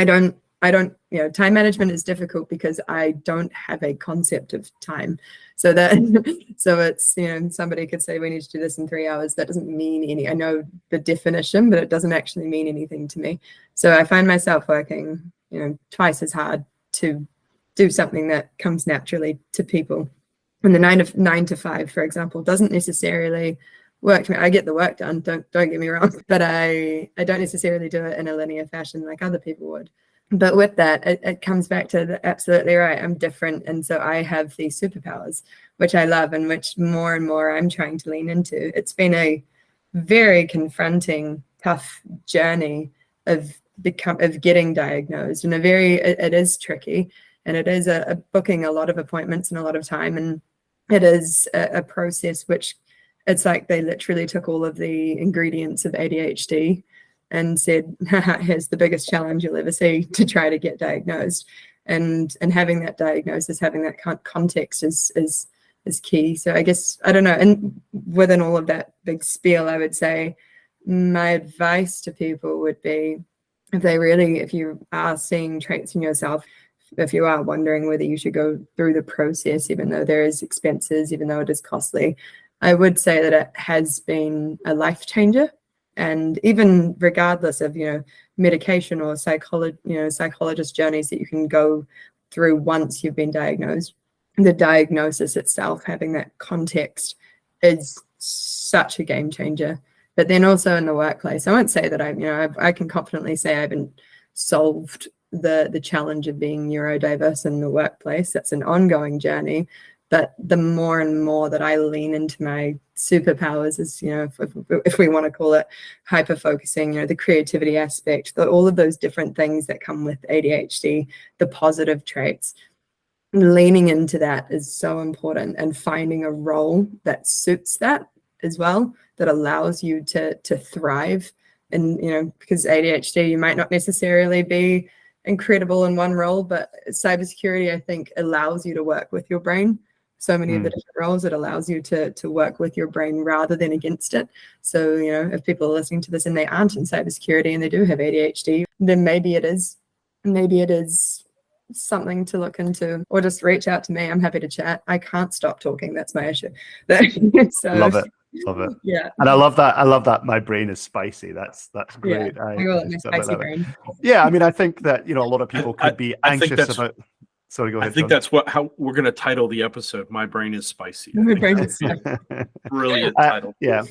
don't, time management is difficult because I don't have a concept of time. So it's, somebody could say we need to do this in 3 hours. That doesn't mean I know the definition, but it doesn't actually mean anything to me. So I find myself working, twice as hard to do something that comes naturally to people. And the 9 to 5, for example, doesn't necessarily work for me. I get the work done, don't get me wrong, but I don't necessarily do it in a linear fashion like other people would. But with that, it comes back to absolutely right. I'm different. And so I have these superpowers, which I love and which more and more I'm trying to lean into. It's been a very confronting, tough journey of getting diagnosed, and it is tricky, and it is a booking a lot of appointments and a lot of time. And it is a process which it's like they literally took all of the ingredients of ADHD and said, here's the biggest challenge you'll ever see to try to get diagnosed. And having that diagnosis, having that context is key. So I guess, I don't know, and within all of that big spiel, I would say my advice to people would be, if you are seeing traits in yourself, if you are wondering whether you should go through the process, even though there is expenses, even though it is costly, I would say that it has been a life changer. And even regardless of, medication or psychologist journeys that you can go through once you've been diagnosed, the diagnosis itself, having that context, is such a game changer. But then also in the workplace, I won't say that I can confidently say I haven't solved the challenge of being neurodiverse in the workplace. That's an ongoing journey. But the more and more that I lean into my superpowers, is, if we want to call it hyper-focusing, the creativity aspect, all of those different things that come with ADHD, the positive traits, leaning into that is so important, and finding a role that suits that as well, that allows you to thrive. And, because ADHD, you might not necessarily be incredible in one role, but cybersecurity, I think, allows you to work with your brain. So many of the different roles, it allows you to work with your brain rather than against it. So, if people are listening to this and they aren't in cybersecurity and they do have ADHD, then maybe it is something to look into, or just reach out to me. I'm happy to chat. I can't stop talking. That's my issue. So, Love it. Yeah. And I love that my brain is spicy. That's great. Yeah. I call it my spicy brain. Yeah, I mean, I think that, a lot of people could be anxious about. Sorry, go ahead. I think John. that's how we're going to title the episode. My brain is spicy. My brain is spicy. Brilliant title. Yeah.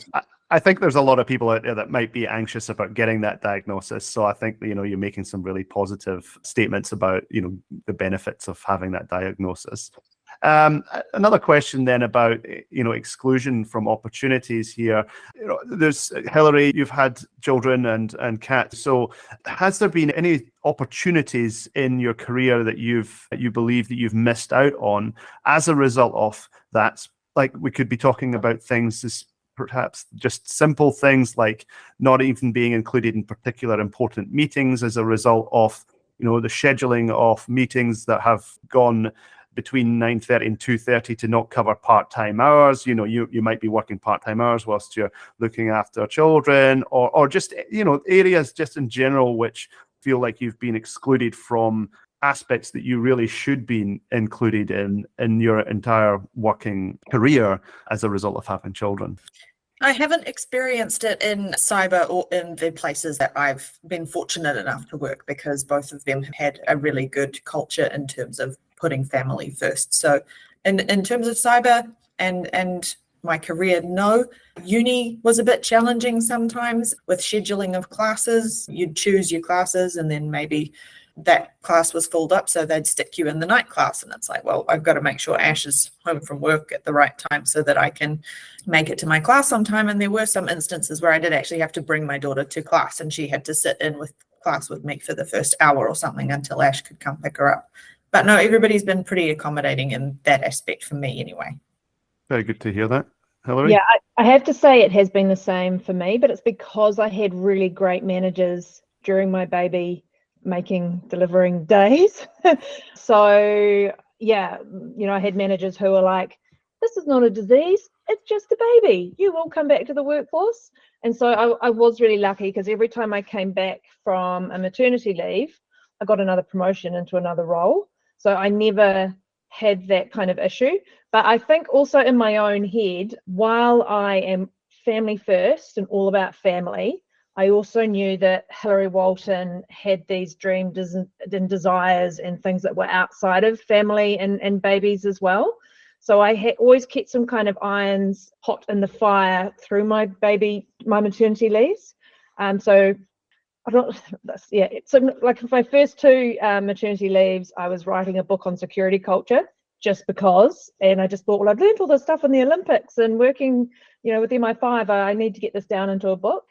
I think there's a lot of people out there that might be anxious about getting that diagnosis. So I think, you're making some really positive statements about, the benefits of having that diagnosis. Another question then about, exclusion from opportunities here. There's Hilary, you've had children and Kat. So has there been any opportunities in your career that you believe that you've missed out on as a result of that? Like, we could be talking about things as perhaps just simple things like not even being included in particular important meetings as a result of, the scheduling of meetings that have gone between 9:30 and 2:30 to not cover part-time hours. You might be working part-time hours whilst you're looking after children, or just, areas just in general which feel like you've been excluded from aspects that you really should be included in your entire working career as a result of having children. I haven't experienced it in cyber or in the places that I've been fortunate enough to work, because both of them have had a really good culture in terms of putting family first. So in terms of cyber and my career, no. Uni was a bit challenging sometimes with scheduling of classes. You'd choose your classes and then maybe that class was filled up, so they'd stick you in the night class. And it's like, well, I've got to make sure Ash is home from work at the right time so that I can make it to my class on time. And there were some instances where I did actually have to bring my daughter to class, and she had to sit in with class with me for the first hour or something until Ash could come pick her up. But no, everybody's been pretty accommodating in that aspect for me anyway. Very good to hear that. Hilary? Yeah, I have to say it has been the same for me, but it's because I had really great managers during my baby delivering days. So yeah, I had managers who were like, this is not a disease, it's just a baby, you will come back to the workforce. And so I was really lucky, because every time I came back from a maternity leave, I got another promotion into another role. So I never had that kind of issue. But I think also in my own head, while I am family first and all about family, I also knew that Hilary Walton had these dreams and desires and things that were outside of family and babies as well. So I had always kept some kind of irons hot in the fire through my maternity leaves. So like my first two maternity leaves, I was writing a book on security culture just because, and I just thought, well, I've learned all this stuff in the Olympics and working, with MI5, I need to get this down into a book.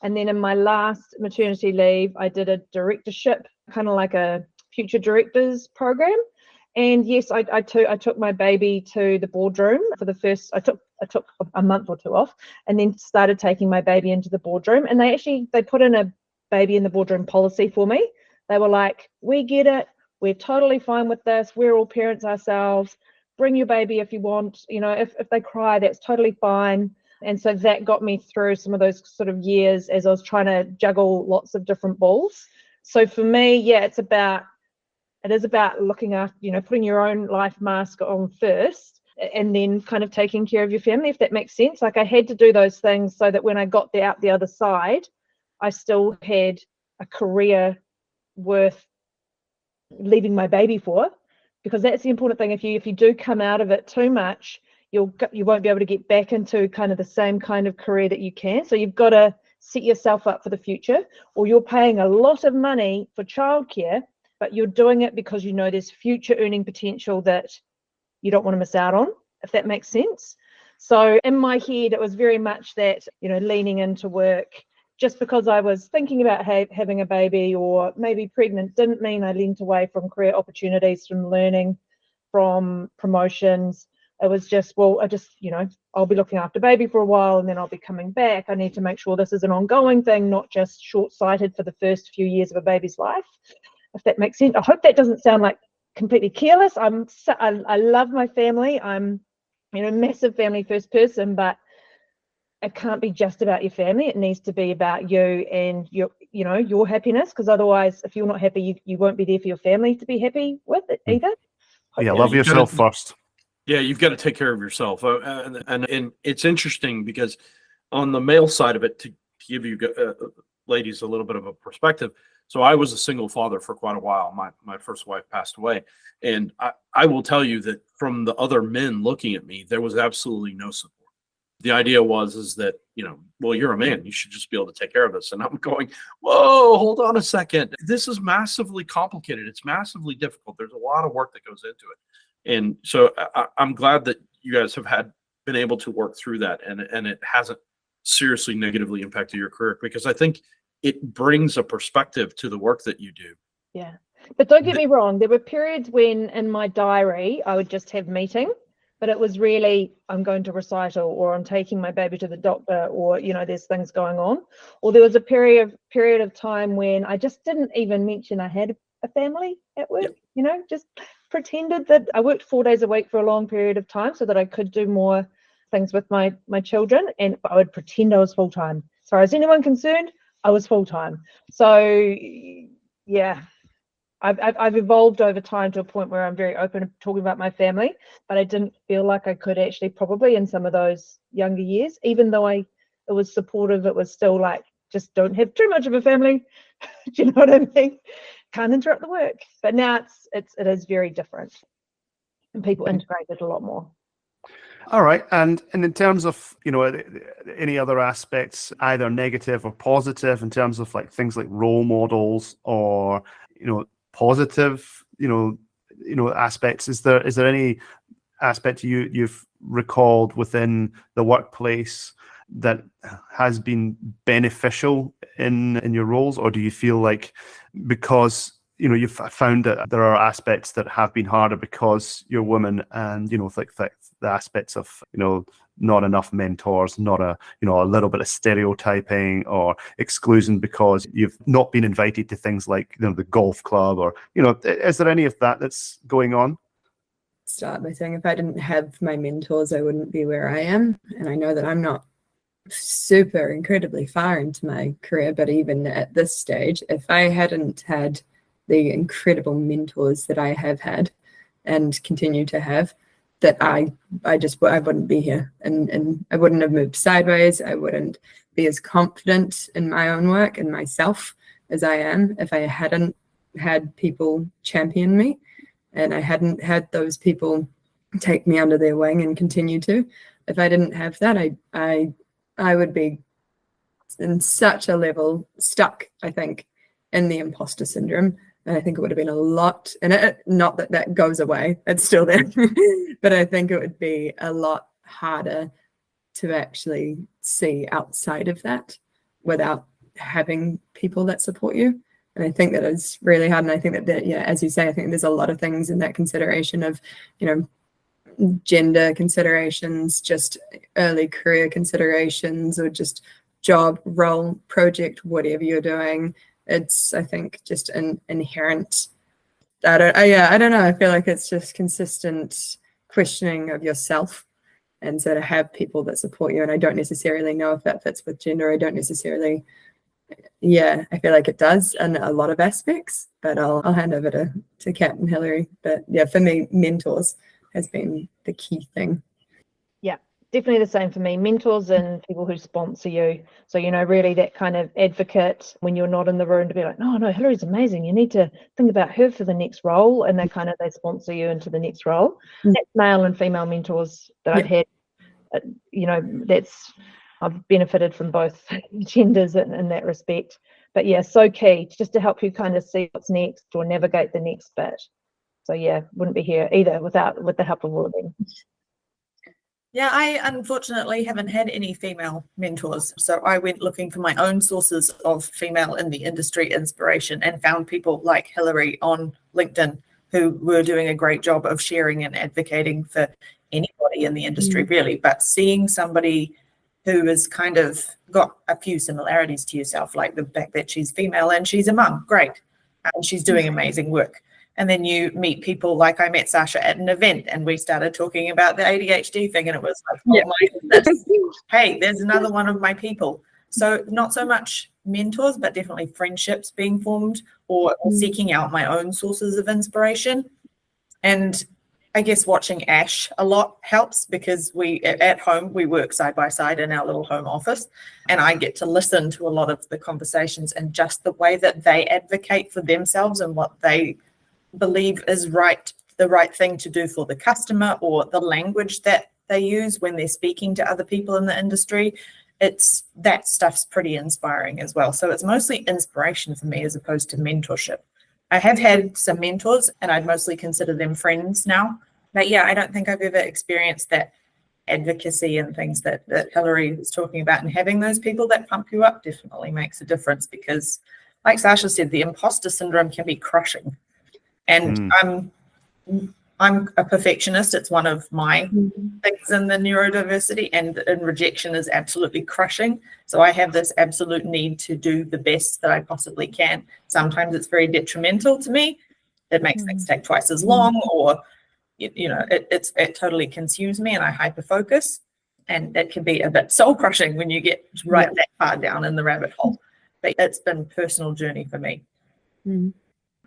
And then in my last maternity leave, I did a directorship, kind of like a future directors program. And yes, I took my baby to the boardroom for the first. I took a month or two off, and then started taking my baby into the boardroom. And they put in a baby in the boardroom policy for me. They were like, we get it, we're totally fine with this, we're all parents ourselves, bring your baby if you want, if they cry, that's totally fine. And so that got me through some of those sort of years as I was trying to juggle lots of different balls. So for me, yeah, it is about looking after, putting your own life mask on first, and then kind of taking care of your family, if that makes sense. Like, I had to do those things so that when I got out the other side, I still had a career worth leaving my baby for, because that's the important thing. If you do come out of it too much, you won't be able to get back into kind of the same kind of career that you can. So you've got to set yourself up for the future, or you're paying a lot of money for childcare, but you're doing it because there's future earning potential that you don't want to miss out on, if that makes sense. So in my head, it was very much that, leaning into work just because I was thinking about having a baby or maybe pregnant didn't mean I leaned away from career opportunities, from learning, from promotions. It was just, I'll be looking after baby for a while and then I'll be coming back. I need to make sure this is an ongoing thing, not just short-sighted for the first few years of a baby's life, if that makes sense. I hope that doesn't sound like completely careless. I love my family. I'm, a massive family first person, but it can't be just about your family. It needs to be about you and your happiness, because otherwise, if you're not happy, you won't be there for your family to be happy with it either. Yeah, love yourself first. Yeah, you've got to take care of yourself. And it's interesting because on the male side of it, to give you ladies a little bit of a perspective, so I was a single father for quite a while. My first wife passed away. And I will tell you that from the other men looking at me, there was absolutely no support. The idea is that, well, you're a man, you should just be able to take care of this. And I'm going, whoa, hold on a second. This is massively complicated. It's massively difficult. There's a lot of work that goes into it. And so I'm glad that you guys have been able to work through that, and it hasn't seriously negatively impacted your career, because I think it brings a perspective to the work that you do. Yeah. But don't get me wrong. There were periods when in my diary, I would just have meeting, but it was really, I'm going to recital, or I'm taking my baby to the doctor, or, there's things going on. Or there was a period of time when I just didn't even mention I had a family at work, just pretended that I worked 4 days a week for a long period of time so that I could do more things with my children, and I would pretend I was full-time. As far as anyone concerned, I was full-time. So yeah, I've evolved over time to a point where I'm very open to talking about my family, but I didn't feel like I could actually probably in some of those younger years, even though it was supportive, it was still like, just don't have too much of a family. Do you know what I mean? Can't interrupt the work. But now it is very different, and people integrate it a lot more. All right. And in terms of, any other aspects, either negative or positive, in terms of like things like role models or, positive, aspects, is there any aspect you've recalled within the workplace that has been beneficial in your roles? Or do you feel like because you've found that there are aspects that have been harder because you're women, and like the aspects of not enough mentors, not a little bit of stereotyping or exclusion because you've not been invited to things like the golf club, or is there any of that that's going on? Start by saying, if I didn't have my mentors, I wouldn't be where I am. And I know that I'm not super incredibly far into my career, but even at this stage, if I hadn't had the incredible mentors that I have had and continue to have, that I wouldn't be here, and I wouldn't have moved sideways. I wouldn't be as confident in my own work and myself as I am if I hadn't had people champion me, and I hadn't had those people take me under their wing and continue to. If I didn't have that, I would be in such a level stuck, I think, in the imposter syndrome. And I think it would have been a lot, and not that that goes away, it's still there, but I think it would be a lot harder to actually see outside of that without having people that support you. And I think that is really hard. And I think that, as you say, I think there's a lot of things in that consideration of, gender considerations, just early career considerations, or just job, role, project, whatever you're doing. It's, I think, just an inherent, I don't know. I feel like it's just consistent questioning of yourself. And so to have people that support you, and I don't necessarily know if that fits with gender. I don't necessarily, I feel like it does in a lot of aspects, but I'll hand over to Kat and Hilary. But yeah, for me, mentors has been the key thing. Yeah, definitely the same for me. Mentors and people who sponsor you. So, really that kind of advocate when you're not in the room to be like, no, Hilary's amazing. You need to think about her for the next role. And they sponsor you into the next role. That's male and female mentors that I've had. I've benefited from both genders in that respect. But yeah, so key just to help you kind of see what's next or navigate the next bit. So yeah, wouldn't be here either with the help of all of them. Yeah, I unfortunately haven't had any female mentors. So I went looking for my own sources of female in the industry inspiration and found people like Hilary on LinkedIn who were doing a great job of sharing and advocating for anybody in the industry, really. But seeing somebody who has kind of got a few similarities to yourself, like the fact that she's female and she's a mum, great. And she's doing amazing work. And then you meet people like I met Sasha at an event and we started talking about the ADHD thing, and it was like, oh my goodness, hey, there's another one of my people. So not so much mentors, but definitely friendships being formed or seeking out my own sources of inspiration. And I guess watching Ash a lot helps because at home, we work side by side in our little home office, and I get to listen to a lot of the conversations and just the way that they advocate for themselves and what they believe is the right thing to do for the customer, or the language that they use when they're speaking to other people in the industry. That stuff's pretty inspiring as well. So it's mostly inspiration for me as opposed to mentorship. I have had some mentors and I'd mostly consider them friends now. But yeah, I don't think I've ever experienced that advocacy and things that Hilary was talking about, and having those people that pump you up definitely makes a difference, because like Sasha said, the imposter syndrome can be crushing. And I'm a perfectionist. It's one of my things in the neurodiversity, and rejection is absolutely crushing. So I have this absolute need to do the best that I possibly can. Sometimes it's very detrimental to me. It makes things take twice as long, or it totally consumes me and I hyper focus, and it can be a bit soul crushing when you get that far down in the rabbit hole. But it's been a personal journey for me.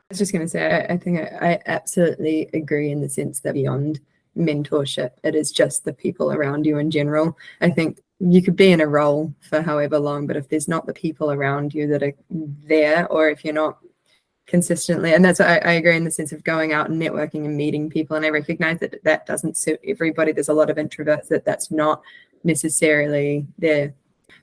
I was just going to say, I think I absolutely agree in the sense that beyond mentorship, it is just the people around you in general. I think you could be in a role for however long, but if there's not the people around you that are there, or if you're not consistently. And that's I agree in the sense of going out and networking and meeting people. And I recognize that that doesn't suit everybody. There's a lot of introverts that's not necessarily their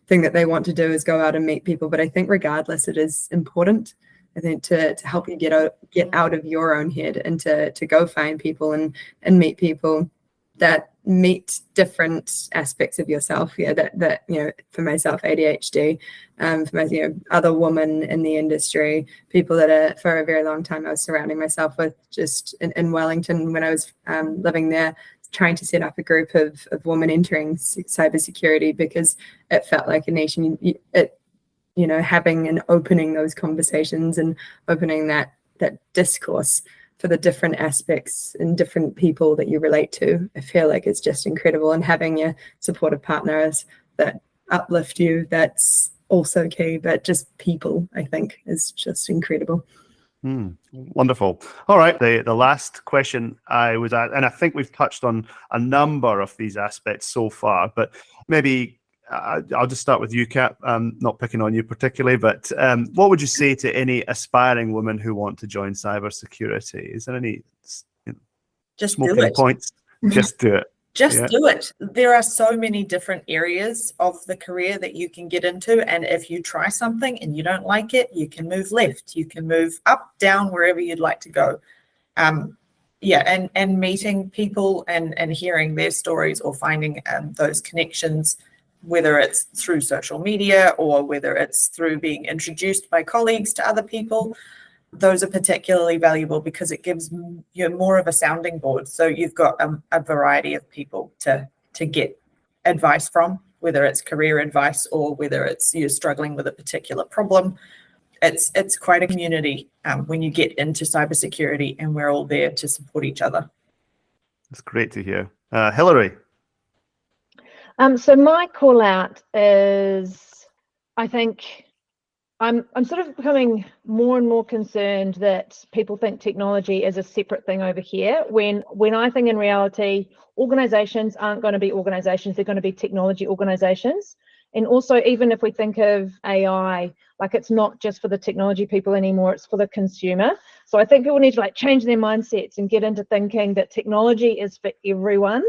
thing that they want to do is go out and meet people. But I think regardless, it is important, I think, to help you get out of your own head and to go find people and meet people that meet different aspects of yourself. Yeah, that for myself, ADHD, for my other women in the industry, people that are, for a very long time I was surrounding myself with, just in Wellington when I was living there, trying to set up a group of women entering cybersecurity, because it felt like a niche, and having and opening those conversations and opening that discourse for the different aspects and different people that you relate to, I feel like it's just incredible. And having your supportive partners that uplift you, that's also key. But just people, I think, is just incredible. Wonderful. All right. The last question I was at, and I think we've touched on a number of these aspects so far, but maybe I'll just start with you, Kat. Not picking on you particularly, but what would you say to any aspiring women who want to join cybersecurity? Is there any just smoking points? Just do it. Just do it. There are so many different areas of the career that you can get into. And if you try something and you don't like it, you can move left, you can move up, down, wherever you'd like to go. And meeting people and hearing their stories, or finding those connections, whether it's through social media or whether it's through being introduced by colleagues to other people. Those are particularly valuable because it gives you more of a sounding board. So you've got a variety of people to get advice from, whether it's career advice or whether it's you're struggling with a particular problem. It's quite a community when you get into cybersecurity, and we're all there to support each other. That's great to hear. Hilary. So my call out is, I think I'm sort of becoming more and more concerned that people think technology is a separate thing over here, when I think in reality, organizations aren't going to be organizations, they're going to be technology organizations. And also, even if we think of AI, like, it's not just for the technology people anymore, it's for the consumer. So I think people need to change their mindsets and get into thinking that technology is for everyone,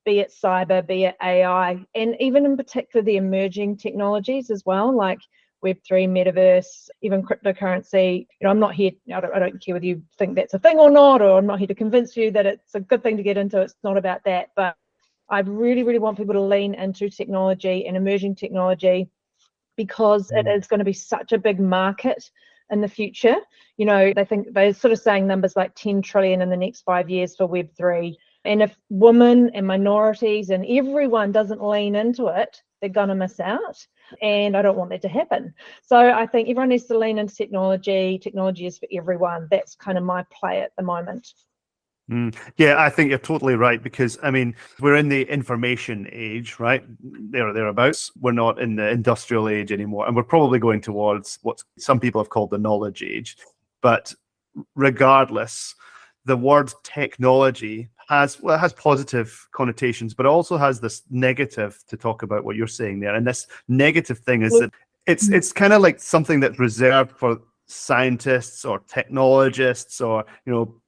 be it cyber, be it AI, and even in particular the emerging technologies as well, like Web3, metaverse, even cryptocurrency. I'm not here, I don't care whether you think that's a thing or not, or I'm not here to convince you that it's a good thing to get into. It's not about that. But I really, really want people to lean into technology and emerging technology, because it is going to be such a big market in the future. They're sort of saying numbers like 10 trillion in the next 5 years for Web3. And if women and minorities and everyone doesn't lean into it, they're going to miss out. And I don't want that to happen. So I think everyone needs to lean into technology. Technology is for everyone. That's kind of my play at the moment. Yeah, I think you're totally right, because we're in the information age, right? Thereabouts. We're not in the industrial age anymore, and we're probably going towards what some people have called the knowledge age. But regardless, the word technology has positive connotations, but also has this negative, to talk about what you're saying there. And this negative thing is that it's kind of like something that's reserved for scientists or technologists, or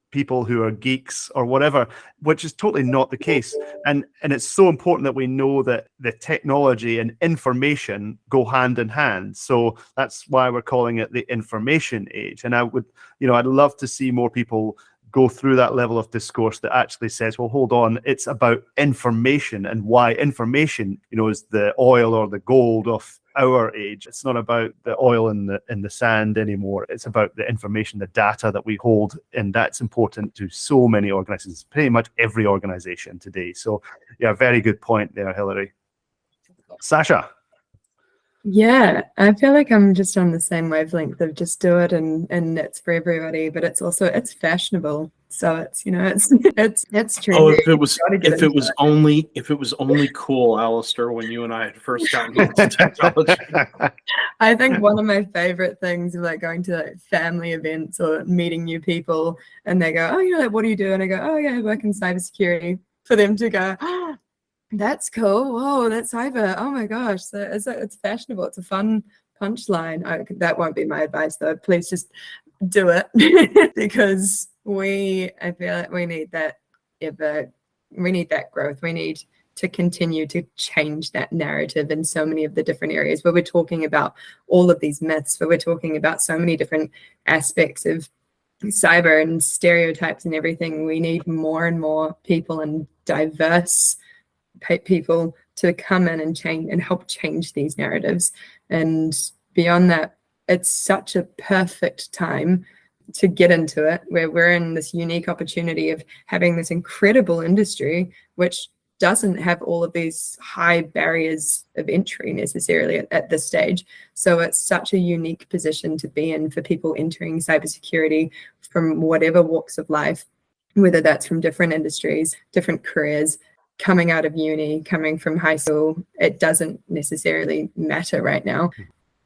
people who are geeks or whatever, which is totally not the case. And it's so important that we know that the technology and information go hand in hand. So that's why we're calling it the information age. And I'd love to see more people go through that level of discourse that actually says, well, hold on, it's about information, and why information, is the oil or the gold of our age. It's not about the oil in the sand anymore. It's about the information, the data that we hold, and that's important to so many organizations, pretty much every organization today. So yeah, very good point there, Hilary. Sasha. Yeah, I feel like I'm just on the same wavelength of just do it and it's for everybody, but it's also, it's fashionable. So it's, it's trendy. Oh, if it was only cool, Alistair, when you and I had first gotten into technology. I think one of my favorite things is going to family events or meeting new people, and they go, oh, what do you do? And I go, oh yeah, I work in cybersecurity. For them to go, oh, that's cool. Oh, that's cyber. Oh my gosh. So it's fashionable. It's a fun punchline. That won't be my advice though. Please just do it because I feel like we need that growth. We need to continue to change that narrative in so many of the different areas where we're talking about all of these myths, where we're talking about so many different aspects of cyber and stereotypes and everything. We need more and more people and diverse people to come in and change and help change these narratives. And beyond that, it's such a perfect time to get into it, where we're in this unique opportunity of having this incredible industry, which doesn't have all of these high barriers of entry necessarily at this stage. So it's such a unique position to be in for people entering cybersecurity from whatever walks of life, whether that's from different industries, different careers, coming out of uni, coming from high school. It doesn't necessarily matter right now.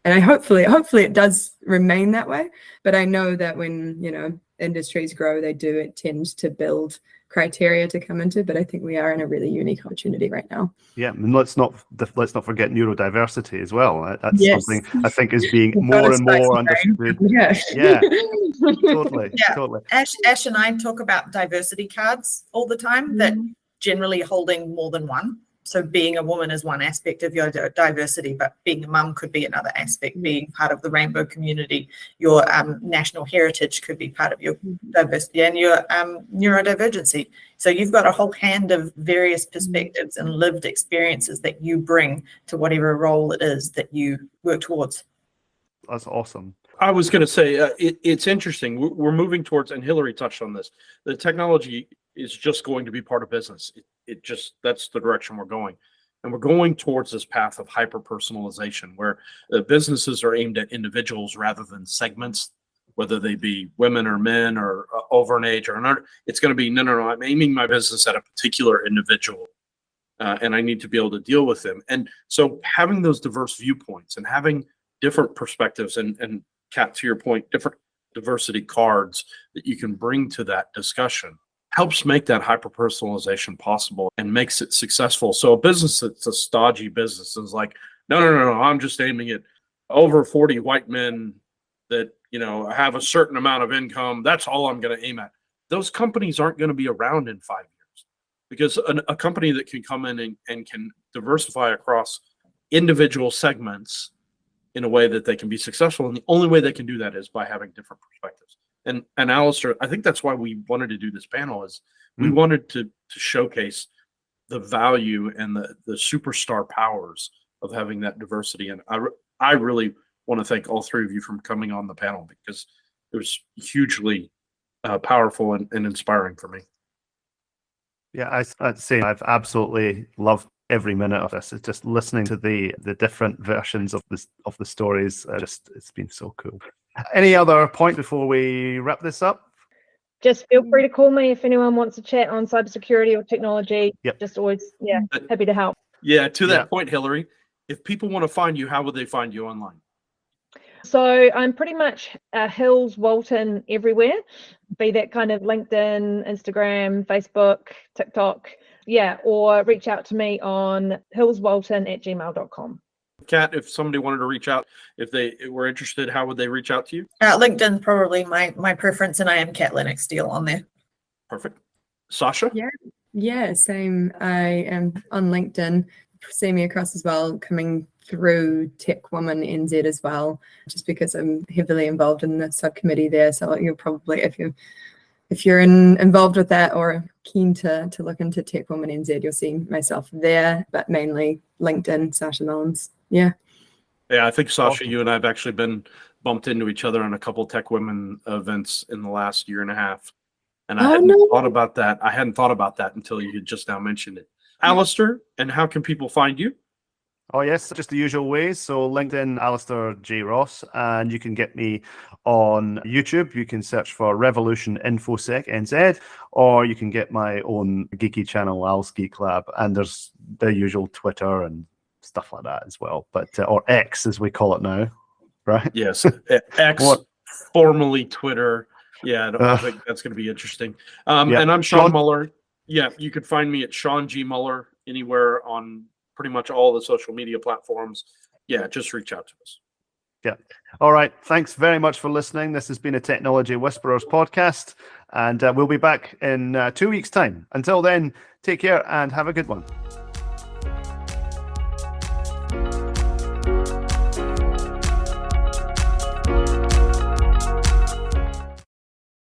And hopefully it does remain that way. But I know that when, industries grow, they do tend to build criteria to come into, but I think we are in a really unique opportunity right now. Yeah, and let's not forget neurodiversity as well. That's something I think is being more and more understood. Yeah, totally. Ash and I talk about diversity cards all the time, that generally holding more than one. So being a woman is one aspect of your diversity, but being a mum could be another aspect. Being part of the rainbow community, your national heritage could be part of your diversity, and your neurodivergency. So you've got a whole hand of various perspectives and lived experiences that you bring to whatever role it is that you work towards. That's awesome. I was going to say, it's interesting. We're moving towards, and Hilary touched on this, the technology is just going to be part of business. That's the direction we're going. And we're going towards this path of hyper-personalization, where businesses are aimed at individuals rather than segments, whether they be women or men or over an age or another. It's going to be, no, I'm aiming my business at a particular individual, and I need to be able to deal with them. And so having those diverse viewpoints and having different perspectives and Kat, to your point, different diversity cards that you can bring to that discussion helps make that hyper-personalization possible and makes it successful. So a business that's a stodgy business is like, no, I'm just aiming at over 40 white men that, have a certain amount of income. That's all I'm going to aim at. Those companies aren't going to be around in 5 years, because a company that can come in and can diversify across individual segments in a way that they can be successful. And the only way they can do that is by having different perspectives. And Alistair, I think that's why we wanted to do this panel, is we wanted to showcase the value and the superstar powers of having that diversity. And I really want to thank all three of you for coming on the panel, because it was hugely powerful and inspiring for me. Yeah, I'd say I've absolutely loved every minute of this. It's just listening to the different versions of the stories. It's been so cool. Any other point before we wrap this up? Just feel free to call me if anyone wants to chat on cybersecurity or technology. Yep. Just always, happy to help. Yeah, to that point, Hilary, if people want to find you, how would they find you online? So I'm pretty much Hills Walton everywhere, be that kind of LinkedIn, Instagram, Facebook, TikTok. Yeah, or reach out to me on hillswalton@gmail.com. Kat, if somebody wanted to reach out, if they were interested, how would they reach out to you? LinkedIn probably my preference, and I am Kat Lennox-Steele on there. Perfect. Sasha? Yeah, same. I am on LinkedIn. See me across as well, coming through Tech Woman NZ as well, just because I'm heavily involved in the subcommittee there. So you'll probably, if you're involved with that or keen to look into Tech Woman NZ, you'll see myself there, but mainly LinkedIn, Sasha Mullins. Yeah, I think, Sasha, you and I have actually been bumped into each other on a couple Tech Women events in the last year and a half. And I hadn't thought about that. I hadn't thought about that until you had just now mentioned it. Alistair, and how can people find you? Oh, yes, just the usual ways. So LinkedIn, Alistair J. Ross, and you can get me on YouTube. You can search for Revolution InfoSec NZ, or you can get my own geeky channel, Al's Geek Lab, and there's the usual Twitter and stuff like that as well, but or X as we call it now, right? Yes, X, formerly Twitter. Yeah, I think that's going to be interesting. And I'm Sean Muller. Yeah, you could find me at Sean G. Muller anywhere on pretty much all the social media platforms. Yeah, just reach out to us. Yeah. All right. Thanks very much for listening. This has been a Technology Whisperers podcast, and we'll be back in 2 weeks' time. Until then, take care and have a good one.